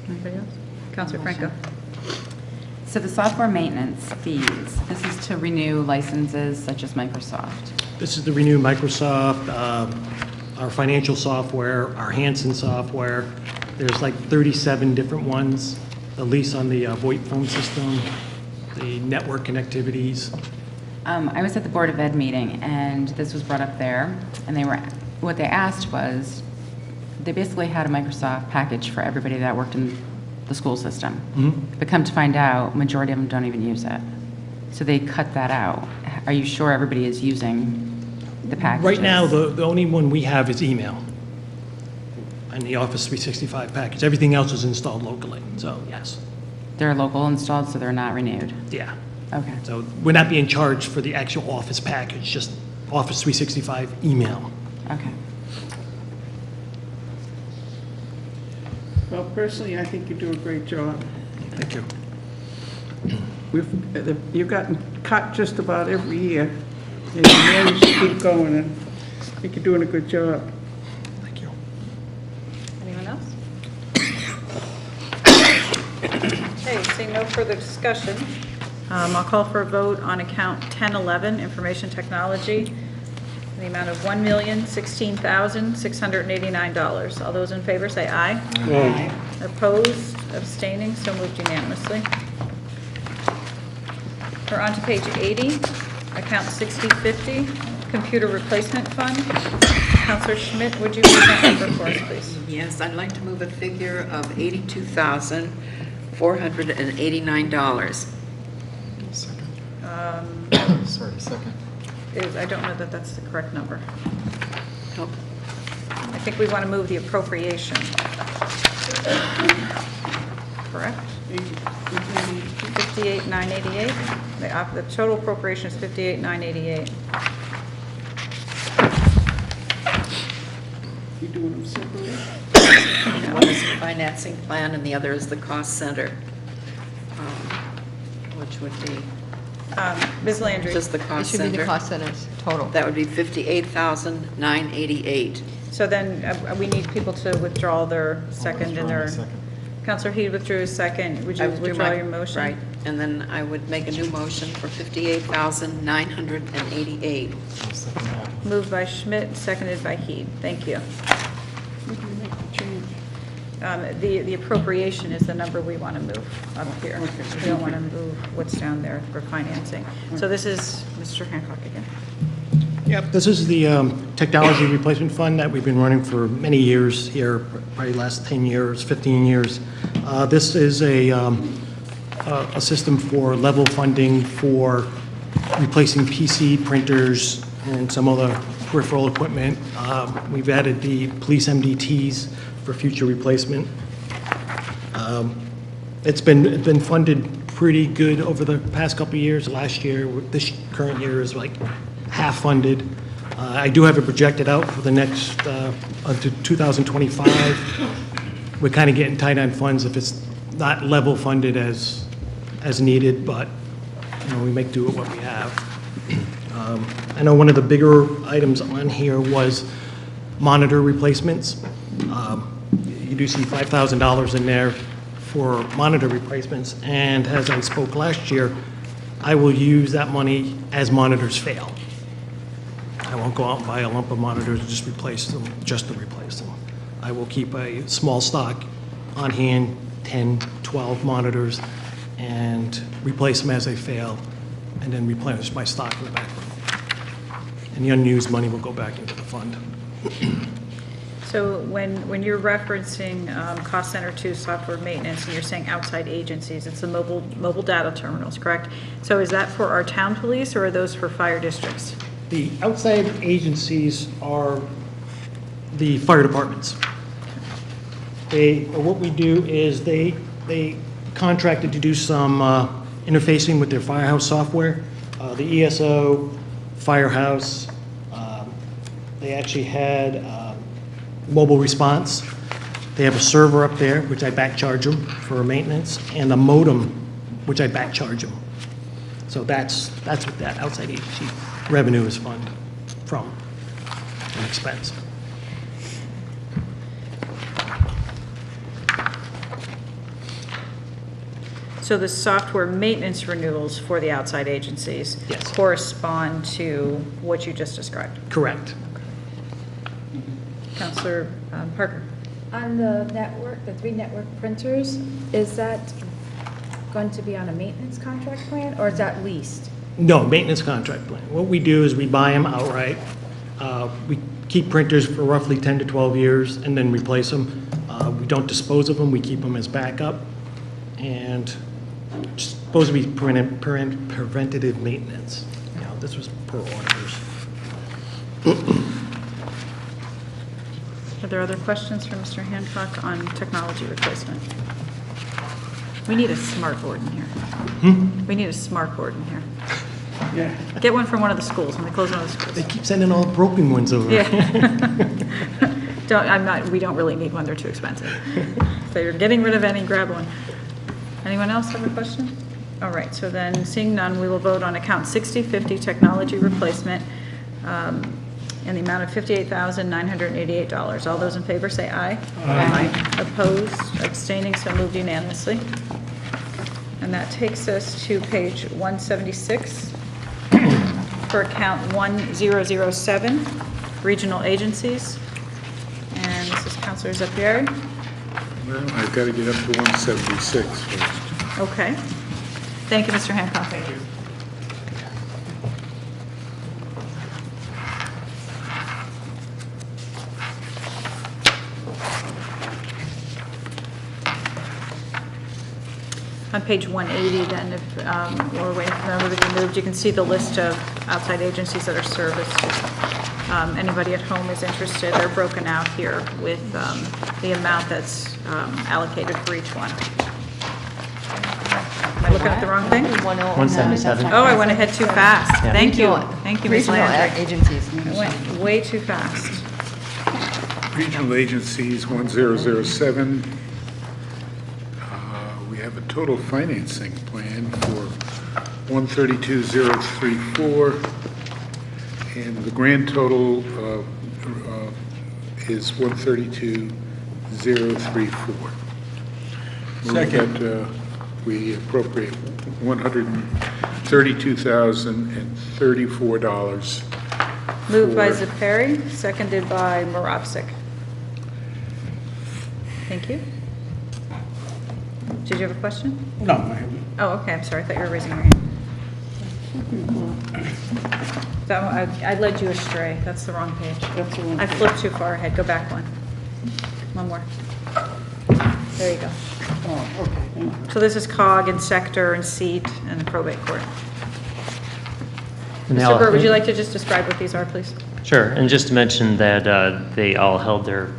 Anybody else? Councilor Franco. So the software maintenance fees, this is to renew licenses such as Microsoft. This is the Renew Microsoft, our financial software, our Hanson software. There's like 37 different ones. The lease on the VoIP phone system, the network connectivities. I was at the Board of Ed meeting, and this was brought up there, and what they asked was, they basically had a Microsoft package for everybody that worked in the school system. But come to find out, majority of them don't even use it. So they cut that out. Are you sure everybody is using the packages? Right now, the only one we have is email and the Office 365 package. Everything else is installed locally, so yes. They're local installed, so they're not renewed? Yeah. Okay. So we're not being charged for the actual Office package, just Office 365 email. Okay. Well, personally, I think you do a great job. Thank you. You've gotten cut just about every year, and you managed to keep going, and I think you're doing a good job. Thank you. Anyone else? Okay, seeing no further discussion, I'll call for a vote on account 1011, information technology, in the amount of $1,016,689. All those in favor say aye. Aye. Opposed, abstaining, so moved unanimously. We're on to page 80, account 6050, computer replacement fund. Counselor Schmidt, would you read that number for us, please? Yes, I'd like to move a figure of $82,489. Second. Sorry, second. I don't know that that's the correct number. Oh, I think we want to move the appropriation. Correct? 58,988. The total appropriation is 58,988. You doing them separately? One is financing plan, and the other is the cost center, which would be Ms. Landry? just the It cost should be the center. cost centers total. That would be $58,988. So then we need people to withdraw their second and their. Counselor Heed withdrew his second. Would you I withdrew withdraw my- your motion? Right, and then I would make a new motion for $58,988. Moved by Schmidt, seconded by Heed. Thank you. The appropriation is the number we want to move up here. We don't want to move what's down there for financing. So this is Mr. Hancock again. Yep, this is the technology replacement fund that we've been running for many years here, probably last 10 years, 15 years. This is a system for level funding for replacing PC printers and some other peripheral equipment. We've added the police MDTs for future replacement. It's been funded pretty good over the past couple of years. Last year, this current year is like half funded. I do have it projected out for the next, until 2025. We're kind of getting tight on funds if it's not level funded as needed, but, you know, we make do with what we have. I know one of the bigger items on here was monitor replacements. You do see $5,000 in there for monitor replacements, and as I spoke last year, I will use that money as monitors fail. I won't go out and buy a lump of monitors and just replace them, just to replace them. I will keep a small stock on hand, 10, 12 monitors, and replace them as they fail, and then replenish my stock in the back room. And the unused money will go back into the fund. So when you're referencing cost center 2 software maintenance, and you're saying outside agencies, it's the mobile data terminals, correct? So is that for our town police, or are those for fire districts? The outside agencies are the fire departments. What we do is they contracted to do some interfacing with their firehouse software. The ESO, Firehouse, they actually had mobile response. They have a server up there, which I back charge them for maintenance, and a modem, which I back charge them. So that's what that outside agency revenue is funded from, an expense. So the software maintenance renewals for the outside agencies Yes. correspond to what you just described? Correct. Counselor Parker? On the network, the 3 network printers, is that going to be on a maintenance contract plan, or is that leased? No, maintenance contract plan. What we do is we buy them outright. We keep printers for roughly 10 to 12 years and then replace them. We don't dispose of them, we keep them as backup. And it's supposed to be preventative maintenance. You know, this was per orders. Are there other questions for Mr. Hancock on technology replacement? We need a smart board in here. We need a smart board in here. Yeah. Get one from one of the schools, when they close one of the They schools. keep sending all broken ones over. Yeah. We don't really need one, they're too expensive. So you're getting rid of any, grab one. Anyone else have a question? All right, so then, seeing none, we will vote on account 6050, technology replacement, in the amount of $58,988. All those in favor say aye. Aye. Opposed, abstaining, so moved unanimously. And that takes us to page 176 for account 1007, regional agencies. And this is Counselor Zapieri. Well, I've got to get up to 176 first. Okay. Thank you, Mr. Hancock. Thank you. On page 180, then, if we're waiting for them to be moved, you can see the list of outside agencies that are serviced. Anybody at home is interested, they're broken out here with the amount that's allocated for each one. Am I looking at the wrong thing? 177. Oh, I went ahead too fast. Yeah. Thank you. Thank you, Ms. Regional Landry. agencies. I went way too fast. Regional agencies, 1007, have a total financing plan for 132,034, and the grand total is 132,034. Second. Move that we appropriate $132,034. Moved by for- Zepari, seconded by Marovsek. Thank you. Did you have a question? No, I haven't. Oh, okay, I'm sorry, I thought you were raising your hand. That one, I led you astray, that's the wrong page. That's the wrong I page. flipped too far ahead, go back one. One more. There you go. Oh, okay, thank you. So this is COG and sector and seat and the probate court. And they Mr. all- Burt, would you like to just describe what these are, please? Sure, and just to mention that they all held their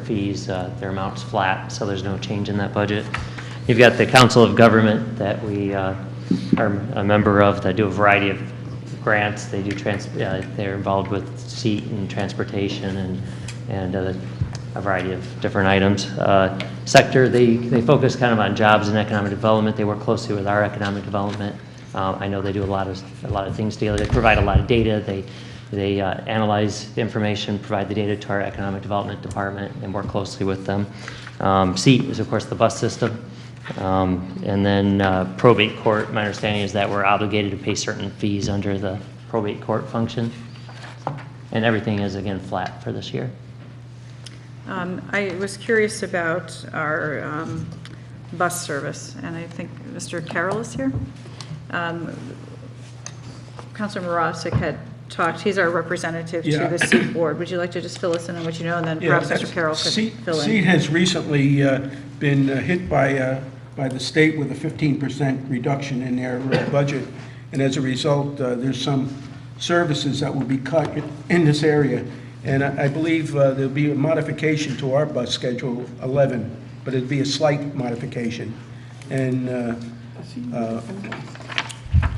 fees, their amounts flat, so there's no change in that budget. You've got the Council of Government that we are a member of that do a variety of grants. They do they're involved with seat and transportation and a variety of different items. Sector, they focus kind of on jobs and economic development. They work closely with our economic development. I know they do a lot of things together. They provide a lot of data. They analyze information, provide the data to our economic development department, and work closely with them. SEAT is, of course, the bus system. And then probate court, my understanding is that we're obligated to pay certain fees under the probate court function. And everything is, again, flat for this year. I was curious about our bus service, and I think Mr. Carroll is here. Councilor Moravsik had talked, he's our representative to Yeah. the seat board. Would you like to just fill us in on what you know, and then perhaps Mr. Carroll could fill in? SEAT has recently been hit by the state with a 15% reduction in their budget, and as a result, there's some services that will be cut in this area. And I believe there'll be a modification to our bus schedule 11, but it'd be a slight modification. And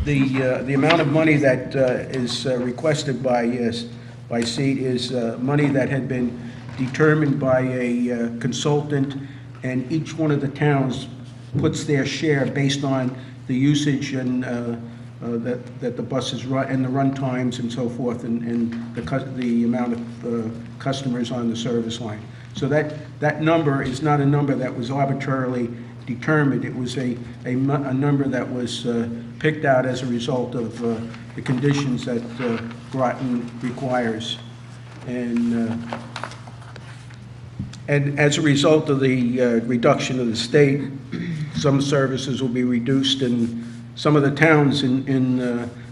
the amount of money that is requested by SEAT is money that had been determined by a consultant, and each one of the towns puts their share based on the usage and that the buses run, and the run times and so forth, and the amount of customers on the service line. So that number is not a number that was arbitrarily determined. It was a number that was picked out as a result of the conditions that Groton requires. And as a result of the reduction of the state, some services will be reduced, and some of the towns in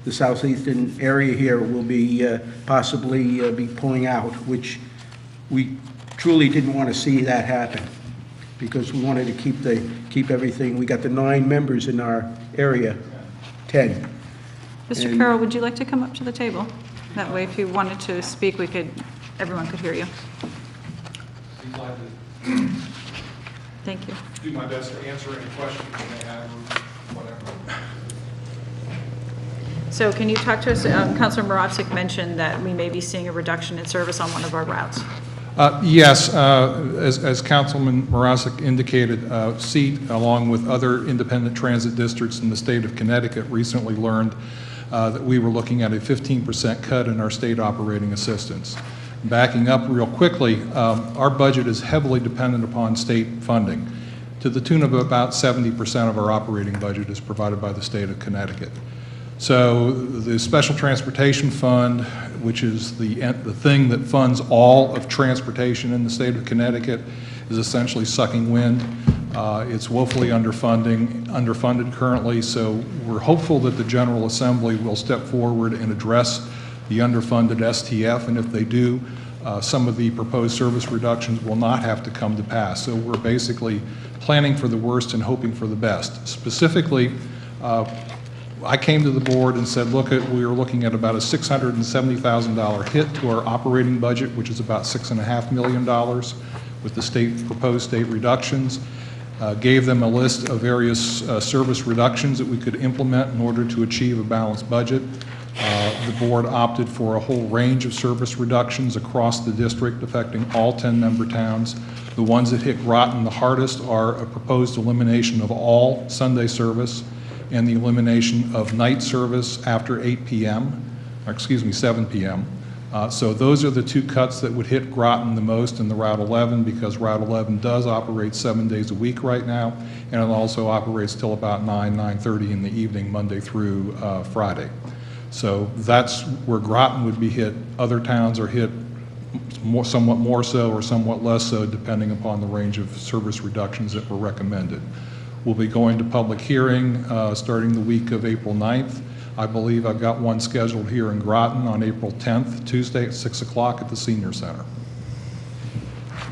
the southeastern area here will be possibly be pulling out, which we truly didn't want to see that happen, because we wanted to keep everything. We got the 9 members in our area, 10. Mr. And- Carroll, would you like to come up to the table? That way, if you wanted to speak, everyone could hear you. Be glad to Thank you. do my best to answer any questions you may have or whatever. So can you talk to us, Councilor Moravsik mentioned that we may be seeing a reduction in service on one of our routes. Yes, as Councilman Moravsik indicated, SEAT, along with other independent transit districts in the state of Connecticut, recently learned that we were looking at a 15% cut in our state operating assistance. Backing up real quickly, our budget is heavily dependent upon state funding. To the tune of about 70% of our operating budget is provided by the state of Connecticut. So the Special Transportation Fund, which is the thing that funds all of transportation in the state of Connecticut, is essentially sucking wind. It's woefully underfunded currently, so we're hopeful that the General Assembly will step forward and address the underfunded STF, and if they do, some of the proposed service reductions will not have to come to pass. So we're basically planning for the worst and hoping for the best. Specifically, I came to the board and said, look, we are looking at about a $670,000 hit to our operating budget, which is about $6.5 million with the proposed state reductions. Gave them a list of various service reductions that we could implement in order to achieve a balanced budget. The board opted for a whole range of service reductions across the district, affecting all 10 member towns. The ones that hit Groton the hardest are a proposed elimination of all Sunday service and the elimination of night service after 8 p.m., or excuse me, 7 p.m. So those are the two cuts that would hit Groton the most in the Route 11, because Route 11 does operate 7 days a week right now, and it also operates till about 9:30 in the evening, Monday through Friday. So that's where Groton would be hit. Other towns are hit somewhat more so or somewhat less so, depending upon the range of service reductions that were recommended. We'll be going to public hearing starting the week of April 9th. I believe I've got one scheduled here in Groton on April 10th, Tuesday at 6 o'clock at the Senior Center.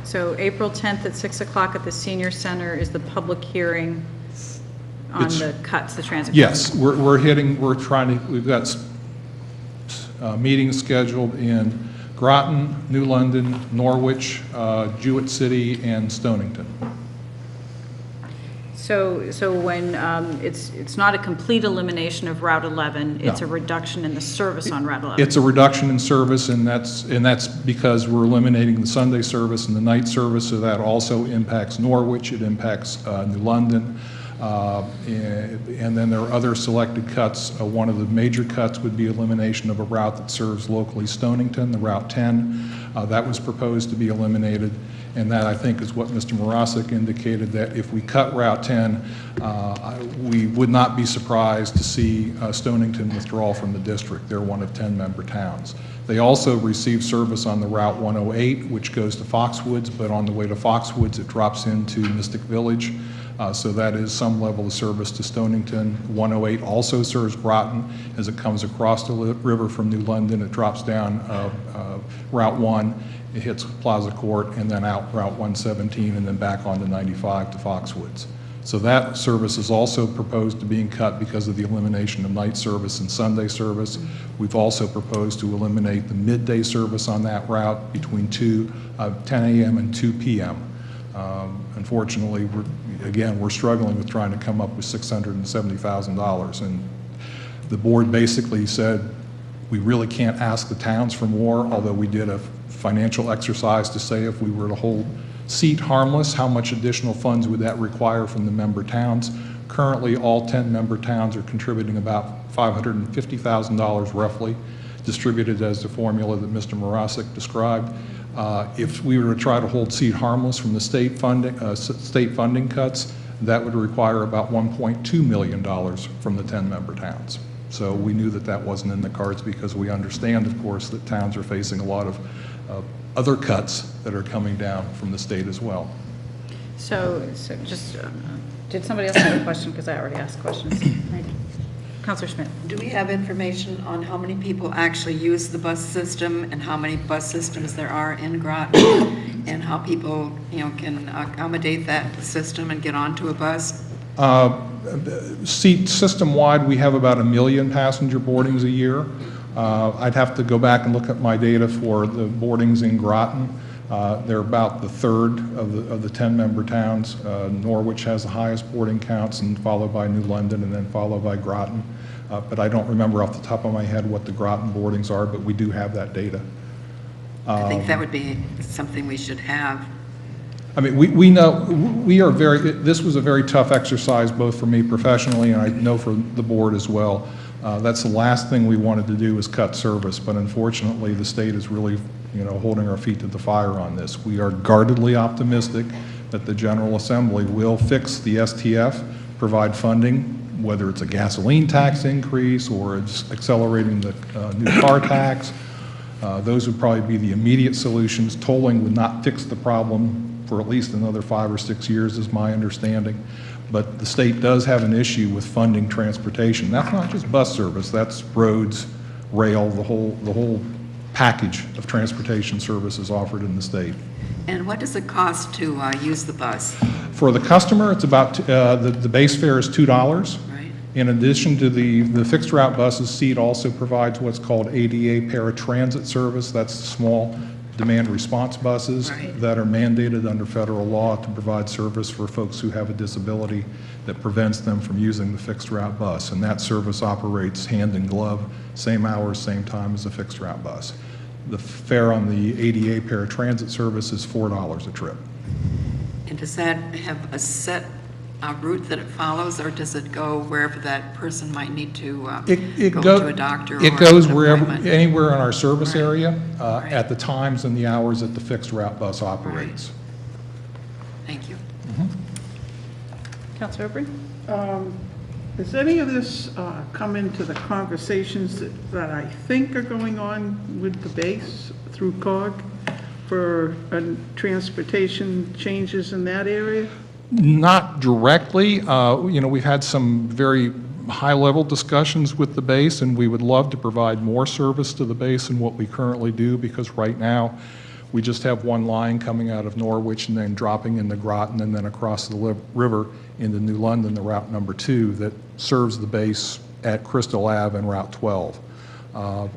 So April 10th at 6 o'clock at the Senior Center is the public hearing on the cuts, the transit. Yes, we've got meetings scheduled in Groton, New London, Norwich, Jewett City, and Stonington. So when it's not a complete elimination of Route 11, it's a reduction in the service on Route 11. It's a reduction in service, and that's because we're eliminating the Sunday service and the night service, so that also impacts Norwich, it impacts New London, and then there are other selected cuts. One of the major cuts would be elimination of a route that serves locally Stonington, the Route 10. That was proposed to be eliminated. And that, I think, is what Mr. Morosic indicated, that if we cut Route 10, we would not be surprised to see Stonington withdraw from the district. They're one of 10 member towns. They also receive service on the Route 108, which goes to Foxwoods, but on the way to Foxwoods, it drops into Mystic Village. So that is some level of service to Stonington. 108 also serves Groton. As it comes across the river from New London, it drops down Route 1. It hits Plaza Court and then out Route 117 and then back onto 95 to Foxwoods. So that service is also proposed to being cut because of the elimination of night service and Sunday service. We've also proposed to eliminate the midday service on that route between 10 a.m. and 2 p.m. Unfortunately, we're struggling with trying to come up with $670,000, and the board basically said we really can't ask the towns for more, although we did a financial exercise to say if we were to hold seat harmless, how much additional funds would that require from the member towns? Currently, all 10 member towns are contributing about $550,000 roughly, distributed as the formula that Mr. Morosic described. If we were to try to hold seat harmless from the state funding cuts, that would require about $1.2 million from the 10 member towns. So we knew that that wasn't in the cards, because we understand, of course, that towns are facing a lot of other cuts that are coming down from the state as well. So just, did somebody else have a question? Because I already asked questions. Councilor Schmidt. Do we have information on how many people actually use the bus system and how many bus systems there are in Groton, and how people, can accommodate that system and get onto a bus? Seat system-wide, we have about 1 million passenger boardings a year. I'd have to go back and look at my data for the boardings in Groton. They're about the third of the 10 member towns. Norwich has the highest boarding counts, and followed by New London, and then followed by Groton. But I don't remember off the top of my head what the Groton boardings are, but we do have that data. I think that would be something we should have. I mean, we know, this was a very tough exercise, both for me professionally, and I know for the board as well. That's the last thing we wanted to do, was cut service, but unfortunately the state is really, holding our feet to the fire on this. We are guardedly optimistic that the General Assembly will fix the STF, provide funding, whether it's a gasoline tax increase or it's accelerating the new car tax. Those would probably be the immediate solutions. Tolling would not fix the problem for at least another 5 or 6 years, is my understanding. But the state does have an issue with funding transportation. That's not just bus service, that's roads, rail, the whole package of transportation services offered in the state. And what does it cost to use the bus? For the customer, it's about, the base fare is $2. Right. In addition to the fixed route buses, SEAT also provides what's called ADA paratransit service. That's small demand response buses that are mandated under federal law to provide service for folks who have a disability that prevents them from using the fixed route bus. And that service operates hand in glove, same hours, same time as a fixed route bus. The fare on the ADA paratransit service is $4 a trip. And does that have a set route that it follows, or does it go wherever that person might need to go to a doctor? It or goes an wherever, appointment? anywhere in our service Right. area, at the times and the hours that the fixed route bus operates. Thank you. Counselor Aubrey? Does any of this come into the conversations that I think are going on with the base through COG for transportation changes in that area? Not directly. We've had some very high-level discussions with the base, and we would love to provide more service to the base than what we currently do, because right now, we just have one line coming out of Norwich and then dropping into Groton and then across the river into New London, the route number 2, that serves the base at Crystal Ave and Route 12.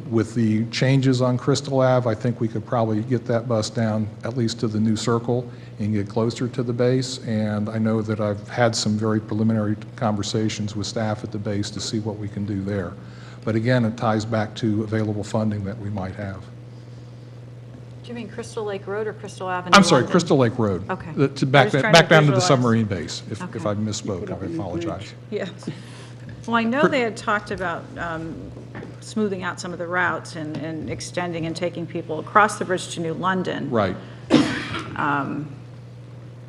With the changes on Crystal Ave, I think we could probably get that bus down at least to the new circle and get closer to the base. And I know that I've had some very preliminary conversations with staff at the base to see what we can do there. But again, it ties back to available funding that we might have. Do you mean Crystal Lake Road or Crystal Avenue? I'm sorry, London? Crystal Lake Road. Okay. Back I was trying back down to the visualize. submarine base. If Okay. I misspoke, I apologize. Yeah. Well, I know they had talked about smoothing out some of the routes and extending and taking people across the bridge to New London. Right.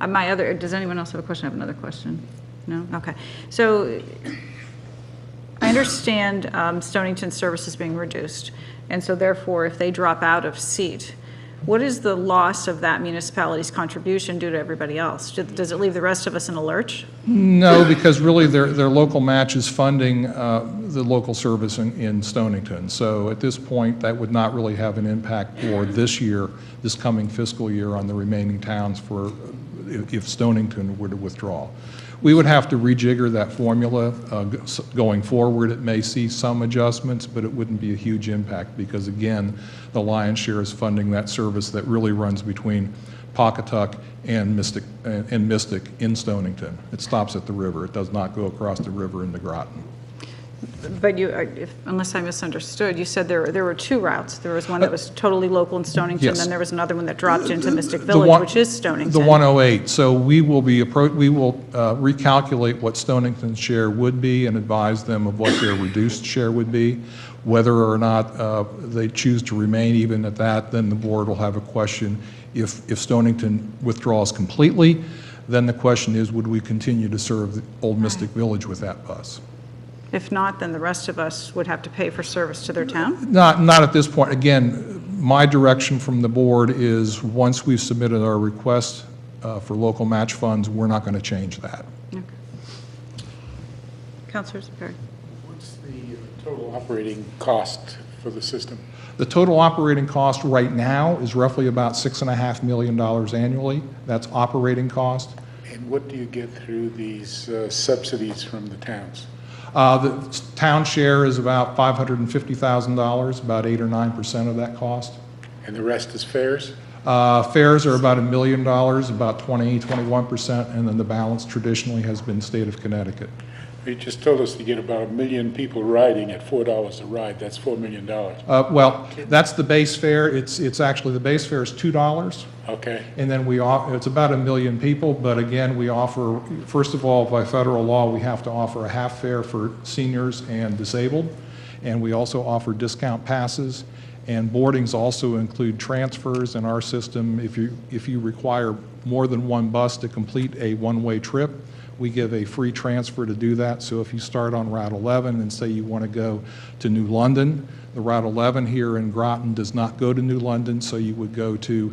Does anyone else have a question? I have another question. No? Okay. So I understand Stonington's service is being reduced, and so therefore, if they drop out of seat, what is the loss of that municipality's contribution due to everybody else? Does it leave the rest of us in a lurch? No, because really their local match is funding the local service in Stonington. So at this point, that would not really have an impact for this year, this coming fiscal year, on the remaining towns for if Stonington were to withdraw. We would have to rejigger that formula going forward. It may see some adjustments, but it wouldn't be a huge impact because, again, the lion's share is funding that service that really runs between Pawcatuck and Mystic in Stonington. It stops at the river. It does not go across the river into Groton. But unless I misunderstood, you said there were 2 routes. There was one that was totally local in Stonington, Yes. then there was another one that dropped into Mystic Village, which is Stonington. The 108. So we will recalculate what Stonington's share would be and advise them of what their reduced share would be. Whether or not they choose to remain even at that, then the board will have a question. If Stonington withdraws completely, then the question is, would we continue to serve the Old Mystic Village with that bus? If not, then the rest of us would have to pay for service to their town? Not at this point. Again, my direction from the board is once we've submitted our request for local match funds, we're not going to change that. Okay. Councilor Perry. What's the total operating cost for the system? The total operating cost right now is roughly about $6.5 million annually. That's operating cost. And what do you get through these subsidies from the towns? The town share is about $550,000, about 8 or 9% of that cost. And the rest is fares? Fares are about $1 million, about 21%, and then the balance traditionally has been state of Connecticut. You just told us you get about 1 million people riding at $4 a ride. That's $4 million. Well, that's the base fare. It's actually, the base fare is $2. Okay. And then it's about 1 million people, but again, we offer, first of all, by federal law, we have to offer a half fare for seniors and disabled, and we also offer discount passes, and boardings also include transfers in our system. If you require more than one bus to complete a one-way trip, we give a free transfer to do that. So if you start on Route 11 and say you want to go to New London, the Route 11 here in Groton does not go to New London, so you would go to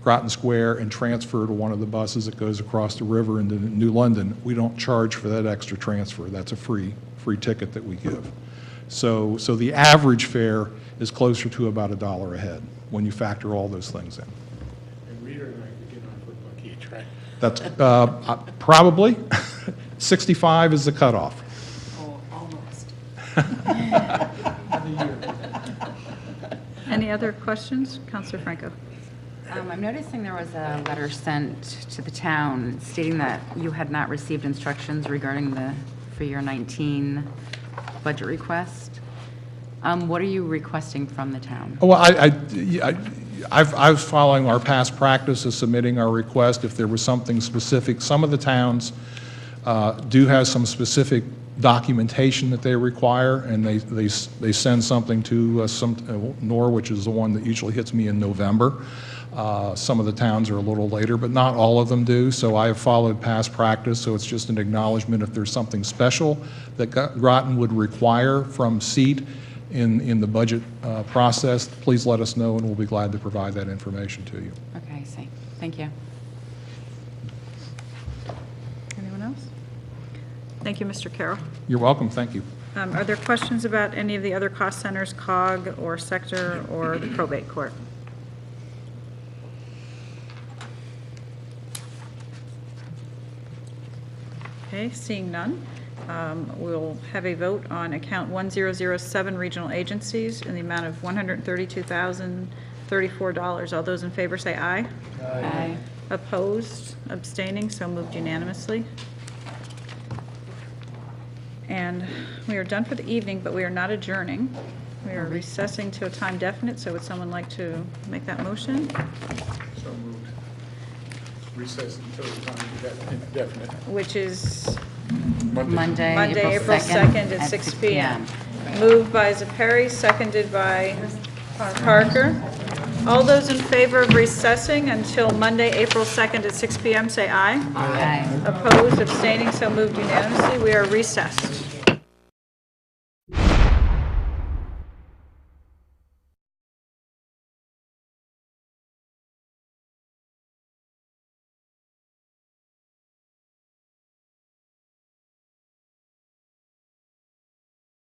Groton Square and transfer to one of the buses that goes across the river into New London. We don't charge for that extra transfer. That's a free ticket that we give. So the average fare is closer to about $1 a head when you factor all those things in. And Rita and I could get on for $1 each, right? That's probably 65 is the cutoff. Oh, almost. Any other questions? Councilor Franco. I'm noticing there was a letter sent to the town stating that you had not received instructions regarding the for year 19 budget request. What are you requesting from the town? Well, I was following our past practice of submitting our request if there was something specific. Some of the towns do have some specific documentation that they require, and they send something to Norwich is the one that usually hits me in November. Some of the towns are a little later, but not all of them do, so I have followed past practice, so it's just an acknowledgement if there's something special that Groton would require from SEAT in the budget process, please let us know, and we'll be glad to provide that information to you. Okay, I see. Thank you. Anyone else? Thank you, Mr. Carroll. You're welcome, thank you. Are there questions about any of the other cost centers, COG or sector or the probate court? Okay, seeing none, we'll have a vote on account 1007 regional agencies in the amount of $132,034. All those in favor say aye. Aye. Opposed, abstaining, so moved unanimously. And we are done for the evening, but we are not adjourning. We are recessing to a time definite, so would someone like to make that motion? So moved. Recess until the time indefinite. Which is Monday, April 2nd at 6 p.m. Moved by Zepari, seconded by Parker. All those in favor of recessing until Monday, April 2nd at 6 p.m. say aye. Aye. Opposed, abstaining, so moved unanimously. We are recessed.